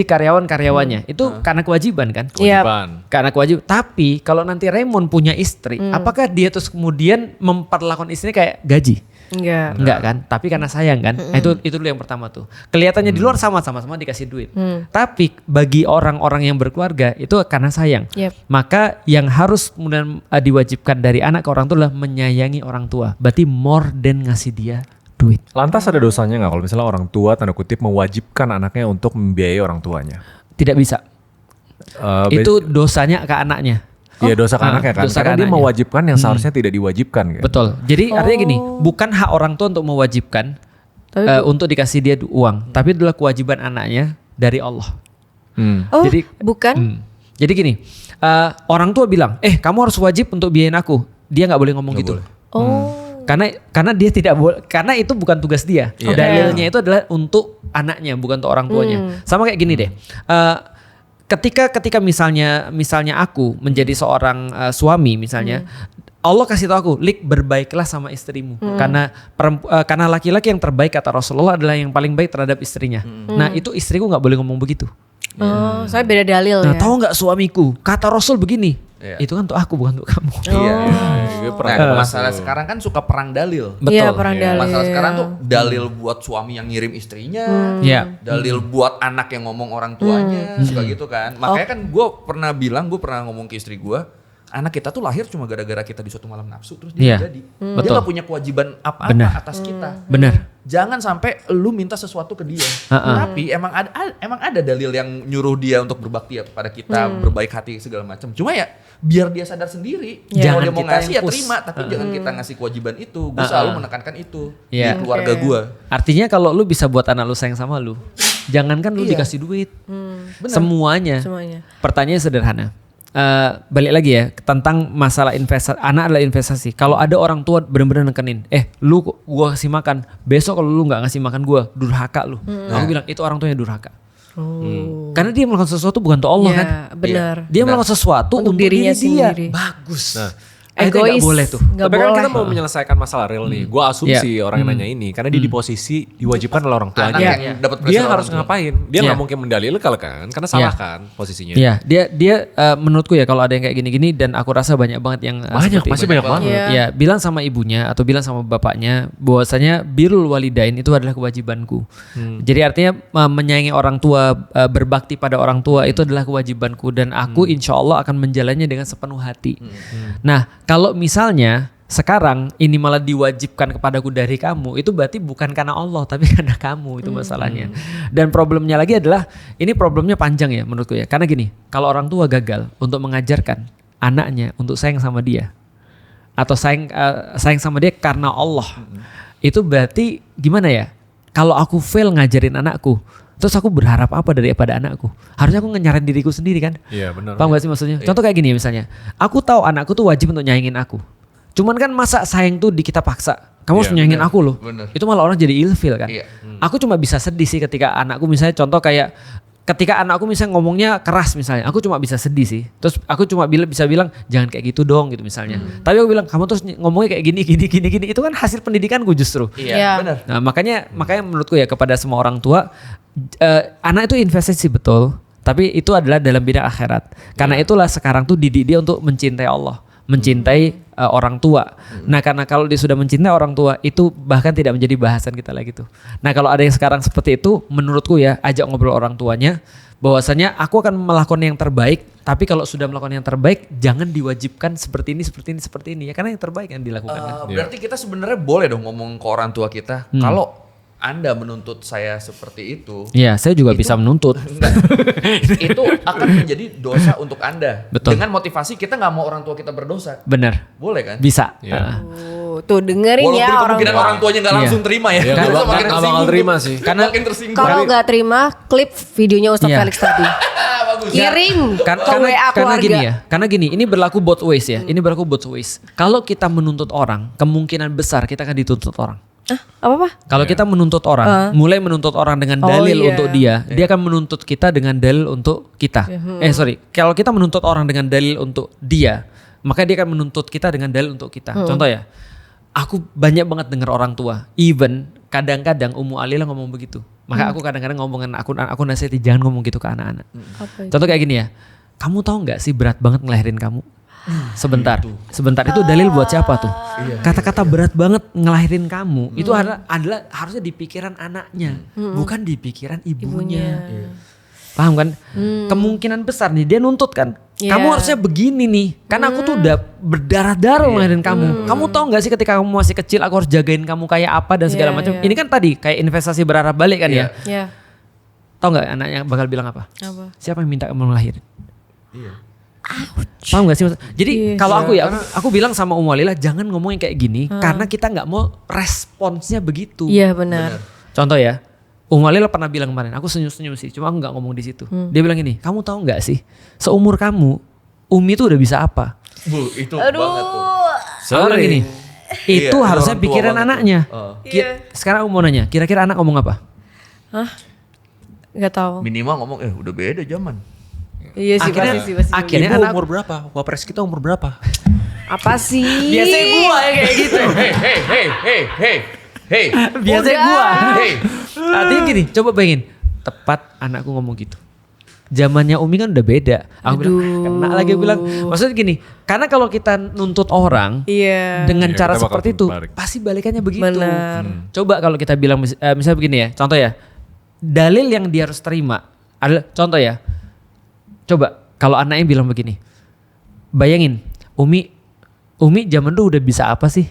karyawan-karyawannya itu karena kewajiban kan? Iya. Kewajiban. Karena kewajiban. Tapi kalau nanti Raymond punya istri, apakah dia terus kemudian memperlakukan istrinya kayak gaji? Enggak. Enggak kan? Tapi karena sayang kan? Nah, itu dulu yang pertama tuh. Kelihatannya di luar sama-sama dikasih duit. Tapi bagi orang-orang yang berkeluarga itu karena sayang. Yep. Maka yang harus kemudian diwajibkan dari anak ke orang tua adalah menyayangi orang tua. Berarti more than ngasih dia duit. Lantas ada dosanya nggak kalau misalnya orang tua tanda kutip mewajibkan anaknya untuk membiayai orang tuanya? Tidak bisa. Itu dosanya ke anaknya. Iya dosa ke anaknya kan. dosa ke Karena dia anaknya. mewajibkan yang seharusnya tidak diwajibkan kan. Betul. Jadi artinya gini, bukan hak orang tua untuk mewajibkan untuk dikasih dia uang, tapi adalah kewajiban anaknya dari Allah. Oh, Jadi- bukan? Jadi gini, orang tua bilang, kamu harus wajib untuk biayain aku. Dia nggak boleh ngomong gitu. Oh. Karena dia tidak boleh, karena itu bukan tugas dia. Iya. Dalilnya itu adalah untuk anaknya, bukan untuk orang tuanya. Sama kayak gini deh. Ketika misalnya aku menjadi seorang suami misalnya, Allah kasih tahu aku, Lik, berbaiklah sama istrimu. Karena laki-laki yang terbaik kata Rasulullah adalah yang paling baik terhadap istrinya. Nah itu istriku nggak boleh ngomong begitu. Oh, saya beda dalil Nah ya. tahu nggak suamiku, kata Rasul begini. Iya. Itu kan untuk aku bukan untuk kamu. Iya. Nah, Masalah sekarang kan suka perang dalil. Betul. Iya, perang dalil. Masalah sekarang tuh dalil buat suami yang ngirim istrinya, Iya. dalil buat anak yang ngomong orang tuanya, suka gitu kan. Makanya kan gue pernah ngomong ke istri gue, anak kita tuh lahir cuma gara-gara kita di suatu malam nafsu terus dia Iya. jadi. Dia Betul. gak punya kewajiban apa-apa Benar. atas kita. Benar. Jangan sampai lu minta sesuatu ke dia. Tapi emang ada dalil yang nyuruh dia untuk berbakti kepada kita, berbaik hati segala macam. Cuma ya biar dia sadar sendiri. Jangan Kalau dia mau kita ngasih ya yang push. terima, tapi jangan kita ngasih kewajiban itu. Gue selalu menekankan itu Iya. di keluarga gue. Artinya kalau lu bisa buat anak lu sayang sama lu, jangankan lu dikasih duit, semuanya. Pertanyaannya sederhana. Balik lagi ya tentang masalah investasi. Anak adalah investasi. Kalau ada orang tua benar-benar nekenin, lu gua kasih makan, besok kalau lu nggak ngasih makan gua, durhaka lu. Aku bilang itu orang tuanya durhaka. Karena dia melakukan sesuatu bukan untuk Allah Iya, kan. benar. Dia melakukan sesuatu untuk dirinya diri dia. sendiri. Bagus. Nah, Itu nggak boleh tuh. Nggak Tapi kan boleh. kita mau menyelesaikan masalah real nih. Gue asumsi orang yang nanya ini karena dia di posisi diwajibkan oleh orang tuanya. Anak yang dapat Dia pressure harus orang tua. ngapain? Dia nggak mungkin mendalilkan kan? Karena salah kan posisinya. Iya, dia menurutku ya kalau ada yang kayak gini-gini dan aku rasa banyak banget yang Banyak, seperti pasti itu. banyak banget. Iya. Ya, bilang sama ibunya atau bilang sama bapaknya bahwasanya birrul walidain itu adalah kewajibanku. Jadi artinya menyayangi orang tua, berbakti pada orang tua itu adalah kewajibanku dan aku insya Allah akan menjalannya dengan sepenuh hati. Nah, kalau misalnya sekarang ini malah diwajibkan kepadaku dari kamu, itu berarti bukan karena Allah tapi karena kamu, itu masalahnya. Dan problemnya lagi adalah ini problemnya panjang ya menurutku ya. Karena gini, kalau orang tua gagal untuk mengajarkan anaknya untuk sayang sama dia atau sayang sama dia karena Allah, itu berarti gimana ya? Kalau aku fail ngajarin anakku, terus aku berharap apa daripada anakku? Harusnya aku ngenyarain diriku sendiri kan? Iya benar. Paham gak sih maksudnya? Contoh kayak gini misalnya, aku tahu anakku tuh wajib untuk nyayangin aku. Cuman kan masa sayang tuh kita paksa. Kamu harus Iya, nyayangin aku loh. bener. Itu malah orang jadi ilfil kan. Iya. Aku cuma bisa sedih sih ketika anakku misalnya contoh kayak ketika anakku misalnya ngomongnya keras misalnya, aku cuma bisa sedih sih. Terus aku cuma bisa bilang jangan kayak gitu dong gitu misalnya. Tapi aku bilang kamu terus ngomongnya kayak gini. Itu kan hasil pendidikanku justru. Iya. Benar. Nah makanya menurutku ya kepada semua orang tua, anak itu investasi betul, tapi itu adalah dalam bidang akhirat. Karena itulah sekarang tuh didik dia untuk mencintai Allah, mencintai orang tua. Nah karena kalau dia sudah mencintai orang tua, itu bahkan tidak menjadi bahasan kita lagi tuh. Nah kalau ada yang sekarang seperti itu, menurutku ya ajak ngobrol orang tuanya, bahwasanya aku akan melakukan yang terbaik, tapi kalau sudah melakukan yang terbaik, jangan diwajibkan seperti ini ya, karena yang terbaik yang dilakukan. Berarti kita sebenarnya boleh dong ngomong ke orang tua kita, kalau Anda menuntut saya seperti itu, Iya, saya juga bisa menuntut. itu akan menjadi dosa untuk Anda. Betul. Dengan motivasi kita nggak mau orang tua kita berdosa. Bener, Boleh kan? bisa. Iya. Tuh dengerin Walaupun ya kemungkinan orang tuanya nggak langsung terima ya. Iya, Nggak nggak makin bakal tersinggung terima tuh. sih. Karena- makin tersinggung. Kalau nggak terima, klip videonya Ustadz Iya. Felix tadi. Bagus. Kirim ke Karena WA keluarga. gini ya, karena gini, ini berlaku both ways ya. Ini berlaku both ways. Kalau kita menuntut orang, kemungkinan besar kita akan dituntut orang. Apa? Kalau kita menuntut orang, mulai menuntut orang dengan Oh, dalil iya. untuk dia akan menuntut kita dengan dalil untuk kita. Kalau kita menuntut orang dengan dalil untuk dia, maka dia akan menuntut kita dengan dalil untuk kita. Contoh ya, aku banyak banget dengar orang tua, even kadang-kadang Ummu Alila ngomong begitu. Maka aku kadang-kadang ngomongin aku nasihati jangan ngomong gitu ke anak-anak. Apa itu? Contoh kayak gini ya, kamu tahu nggak sih berat banget ngelahirin kamu? Sebentar itu dalil buat siapa tuh? Kata-kata berat banget ngelahirin kamu itu adalah harusnya di pikiran anaknya, bukan di pikiran ibunya. Paham kan? Kemungkinan besar nih dia nuntut kan. Iya. Kamu harusnya begini nih, karena aku tuh udah berdarah-darah ngelahirin kamu. Kamu tahu nggak sih ketika kamu masih kecil aku harus jagain kamu kayak apa dan segala Iya, macam. iya. Ini kan tadi kayak investasi berharap balik kan ya. Ya. Tahu nggak anaknya bakal bilang apa? Apa? Siapa yang minta kamu ngelahirin? Iya. Paham gak sih? Jadi Iya. kalau aku ya, aku bilang sama Ummu Alila jangan ngomongin kayak gini karena kita nggak mau responsnya begitu. Iya benar. Contoh ya, Ummu Alila pernah bilang kemarin, aku senyum-senyum sih, cuma aku nggak ngomong di situ. Dia bilang gini, kamu tahu nggak sih, seumur kamu, Umi tuh udah bisa apa? Bu, itu banget tuh. Aku bilang gini, itu Iya, harusnya orang tua pikiran banget anaknya. tuh. Sekarang aku mau nanya, kira-kira anak ngomong apa? Gak tahu. Minimal ngomong udah beda zaman. Iya sih Akhirnya- pasti sih. akhirnya Ibu anak- umur berapa? Wapres kita umur berapa? Apa sih? Biasanya gua ya kayak gitu. Hey. Biasanya Udah. gua. Hey. Artinya gini, coba bayangin. Tepat anakku ngomong gitu. Zamannya Umi kan udah beda. Aku bilang, kena lagi aku bilang. Maksudnya gini, karena kalau kita nuntut orang Iya. dengan Iya, cara kita bakal seperti itu, balik. pasti balikannya begitu. Benar. Coba kalau kita bilang misalnya begini ya, contoh ya. Dalil yang dia harus terima adalah contoh ya. Coba kalau anaknya bilang begini. Bayangin, Umi zaman dulu udah bisa apa sih?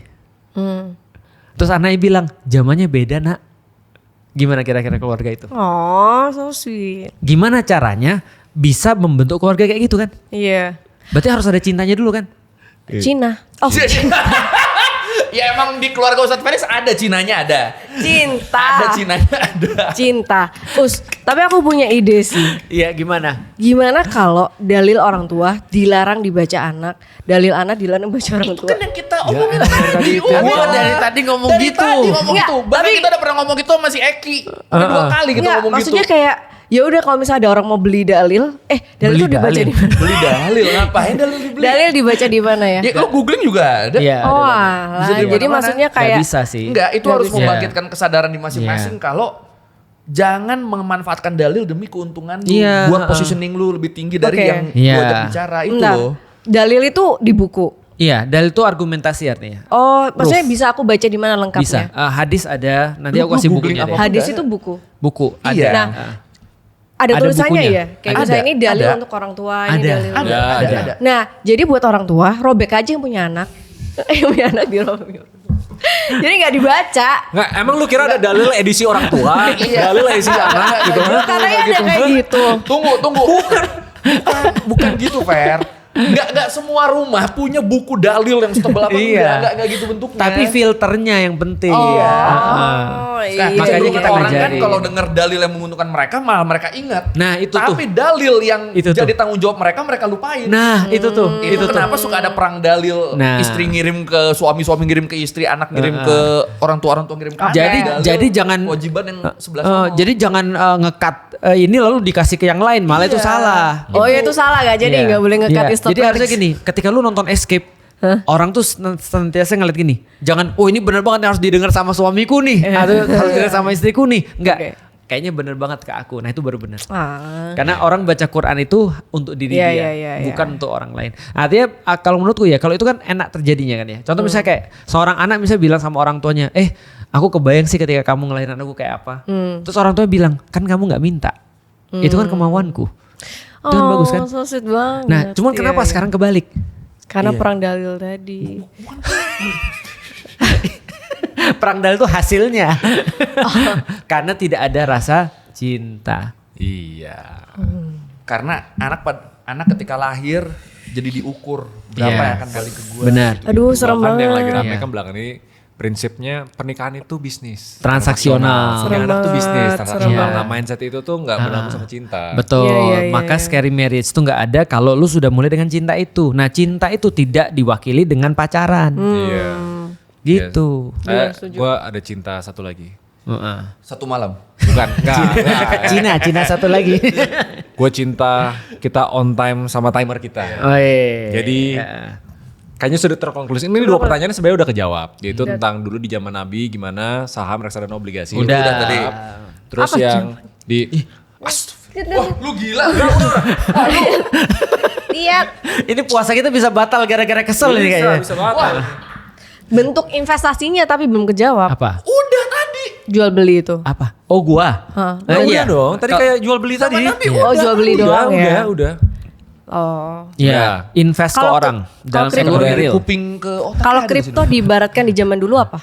Terus anaknya bilang, zamannya beda, Nak. Gimana kira-kira keluarga itu? Oh, so sweet. Gimana caranya bisa membentuk keluarga kayak gitu kan? Iya. Berarti harus ada cintanya dulu kan? Cina. Oh, Ya emang di keluarga Ustadz Faris ada Cinanya ada. cinta. Ada Cinanya ada. Cinta. Tapi aku punya ide sih. Iya, gimana? Gimana kalau dalil orang tua dilarang dibaca anak, dalil anak dilarang baca orang Itu tua? kan yang kita omongin tadi. Gua dari tadi ngomong Dari gitu. tadi ngomong Enggak, gitu. Bahkan tapi- kita udah pernah ngomong gitu sama si Eki. Udah 2 kali kita Enggak, ngomong gitu. maksudnya kayak ya udah kalau misalnya ada orang mau beli dalil, dalil Beli tuh dibaca dalil. di mana? Beli dalil ngapain dalil dibeli? Dalil dibaca di mana ya? Ya lu googling juga ada. Iya. Oh, ada. alah. Bisa di Jadi mana-mana. maksudnya Nggak kayak bisa sih. Enggak, itu Nggak harus bisa. membangkitkan kesadaran di masing-masing kalau jangan memanfaatkan dalil demi keuntungan lu Iya. buat positioning lu lebih tinggi dari Oke. yang Iya. lu ajak bicara itu Enggak. loh. Dalil itu di buku. Iya, dalil itu argumentasi artinya. Oh, maksudnya bisa aku baca di mana lengkapnya? Bisa. Hadis ada, nanti Lu aku kasih googling bukunya deh. apa? Hadis Udah itu buku. Buku ada. Iya. Nah, ada Ada tulisannya bukunya. ya? Kayak Ada, misalnya ini dalil ada. untuk orang tua, ini Ada. dalil. Ada. Nah, jadi buat orang tua, robek aja yang punya anak. Yang punya anak dirobek. Jadi nggak dibaca. Nggak, emang lu kira ada dalil edisi orang tua, dalil edisi anak gitu kan? Katanya ada kayak gitu. Tunggu. Bukan gitu, Fer. Enggak semua rumah punya buku dalil yang setebal apa Iya. enggak gitu bentuknya. Tapi filternya yang penting. Iya. Oh, Nah, iya. makanya cenderung kita orang kan ngajarin. kalau dengar dalil yang menguntungkan mereka malah mereka ingat. Nah, itu Tapi dalil yang Itu jadi tuh. tanggung jawab mereka lupain. Nah, itu tuh. itu kenapa suka ada perang dalil, Nah. istri ngirim ke suami ngirim ke istri, anak ngirim ke orang tua ngirim ke anak. Dalil Jadi jangan kewajiban yang sebelah sana. jadi jangan nge-cut ini lalu dikasih ke yang lain, malah itu salah. Oh ya itu salah gak? Jadi Iya. nggak boleh nge-cut Iya. stop Jadi harusnya gini, ketika lu nonton Escape, orang tuh senantiasa ngeliat gini, jangan, oh ini bener banget harus didengar sama suamiku nih, atau harus didengar sama istriku nih, enggak. Oke. Kayaknya bener banget ke aku, nah itu baru bener. Ah. Karena orang baca Quran itu untuk diri Iya, dia, iya, bukan untuk orang lain. Artinya kalau menurutku ya, kalau itu kan enak terjadinya kan ya. Contoh misalnya kayak seorang anak misalnya bilang sama orang tuanya, aku kebayang sih ketika kamu ngelahirin anakku kayak apa. Terus orang tua bilang, kan kamu nggak minta, itu kan kemauanku. Itu kan bagus kan. So sweet banget. Nah, cuman Iya, kenapa iya. sekarang kebalik? Karena perang dalil tadi. Perang dalil itu hasilnya. Karena tidak ada rasa cinta. Iya. Karena anak ketika lahir jadi diukur berapa Iya. yang akan balik ke gue. Benar. Aduh serem Bahkan yang lagi banget. rame Iya. kan belakang ini prinsipnya pernikahan itu bisnis. Transaksional. Punya anak tuh bisnis, banget, transaksional. serem Nah mindset itu tuh nggak berlaku sama cinta. Betul. Iya, iya, Maka iya. scary marriage itu nggak ada kalau lu sudah mulai dengan cinta itu. Nah, cinta itu tidak diwakili dengan pacaran. Iya. Gitu. Gue ada cinta satu lagi. Heeh. Satu malam. Bukan, enggak. Cina satu lagi. Gue cinta kita on time sama timer kita. Oh, iya. Jadi kayaknya sudah terkonklusi. Ini 2 pertanyaan sebenarnya udah kejawab. Yaitu tentang dulu di zaman Nabi gimana saham, reksadana, obligasi. Udah. tadi. Terus yang di Wah, lu gila. Lihat Ini puasa kita bisa batal gara-gara kesel ini kayaknya. bisa banget. bentuk investasinya tapi belum kejawab. Apa? Udah tadi. Jual beli itu. Apa? Oh, gua. Hah. Nah, udah dong. Tadi kayak jual beli tadi. Oh jual beli doang ya. Udah. Oh. Iya, invest ke Kalau orang dalam kripto- sektor Dari real. kuping ke otak. Kalau kripto diibaratkan di zaman dulu apa?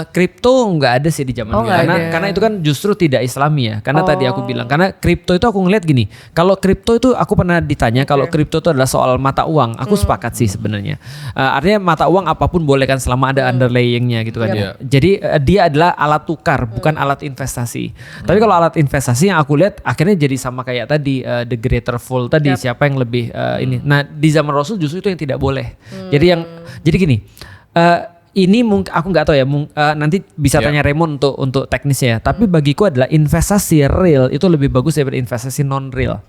Kripto nggak ada sih di zaman Oh, dulu. nggak ada. Karena itu kan justru tidak Islami ya. Karena tadi aku bilang karena kripto itu aku ngeliat gini. Kalau kripto itu aku pernah ditanya kalau kripto itu adalah soal mata uang. Aku sepakat sih sebenarnya. Artinya mata uang apapun boleh kan selama ada underlayingnya gitu kan. Iya. Jadi dia adalah alat tukar bukan alat investasi. Tapi kalau alat investasi yang aku lihat akhirnya jadi sama kayak tadi the greater fool tadi siapa yang lebih ini. Nah di zaman Rasul justru itu yang tidak boleh. Jadi gini. Ini mungkin aku nggak tahu ya, nanti bisa tanya Raymond untuk teknisnya ya. Tapi bagiku adalah investasi real itu lebih bagus daripada investasi non real.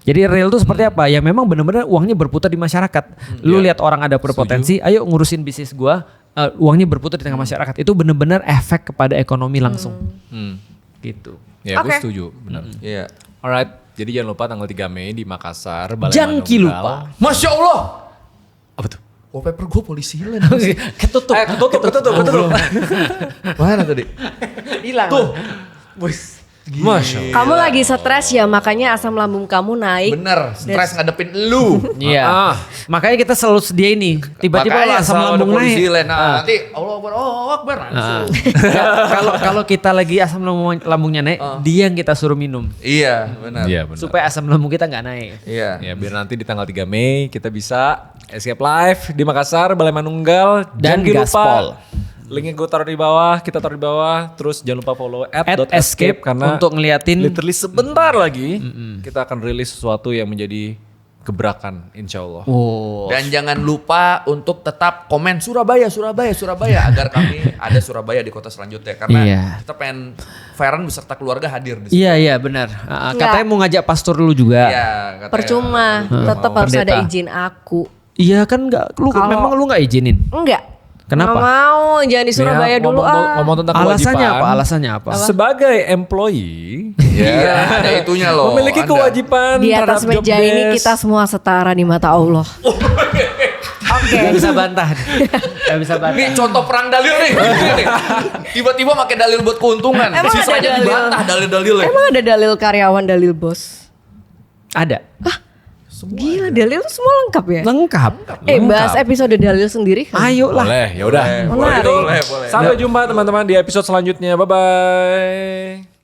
Jadi real itu seperti apa? Ya memang benar-benar uangnya berputar di masyarakat. Lu lihat orang ada berpotensi, ayo ngurusin bisnis gua, uangnya berputar di tengah masyarakat. Itu benar-benar efek kepada ekonomi langsung. Gitu. Ya, gue Oke. setuju, benar. Iya. Alright, jadi jangan lupa tanggal 3 Mei di Makassar, Balai Jangan Manunggal. lupa. Masya Allah. Apa tuh? Wallpaper gue polisi lain. Ketutup. Ketutup. Mana tadi? Hilang. Tuh. Masya Allah. Kamu lagi stres ya, makanya asam lambung kamu naik. Bener, stres ngadepin lu. Iya. Makanya kita selalu sedia ini. Tiba-tiba Makanya asam selalu ada lambung polisi naik. lain. Nah, nanti Allah Akbar langsung. Kalau kita lagi asam lambungnya naik, dia yang kita suruh minum Iya, benar. Iya benar. supaya asam lambung kita nggak naik. Iya. Ya biar nanti di tanggal 3 Mei kita bisa escape live di Makassar, Balai Manunggal. Dan Jangan lupa Gaspol. linknya gue taruh di bawah, kita taruh di bawah. Terus jangan lupa follow @escape karena untuk ngeliatin literally sebentar lagi kita akan rilis sesuatu yang menjadi gebrakan insya Allah. Oh. Dan jangan lupa untuk tetap komen Surabaya agar kami ada Surabaya di kota selanjutnya karena Iya. kita pengen Feren beserta keluarga hadir di sini. Iya benar. Katanya mau ngajak pastor dulu juga. Iya, katanya. Percuma, tetap harus Pendeta. ada izin aku. Iya kan nggak, memang lu nggak izinin. Enggak. Kenapa? Nggak mau, jangan di Surabaya dulu Ngomong tentang Alasannya kewajiban. apa? Alasannya apa? Sebagai employee Iya, ada itunya loh. memiliki Anda. kewajiban Di atas terhadap job meja ini desk. kita semua setara di mata Allah. Oke. Gak bisa bantah. Gak bisa bantah. Ini contoh perang dalil nih. Nih. Tiba-tiba pakai dalil buat keuntungan. Emang ada Sisanya dalil? dibantah dalil-dalilnya. Emang ada dalil karyawan, dalil bos? Ada. Gila, dalil tuh semua lengkap ya? Lengkap. Bahas episode dalil sendiri kan? Ayo lah. Boleh, ya udah. Boleh. Sampai jumpa teman-teman di episode selanjutnya. Bye bye.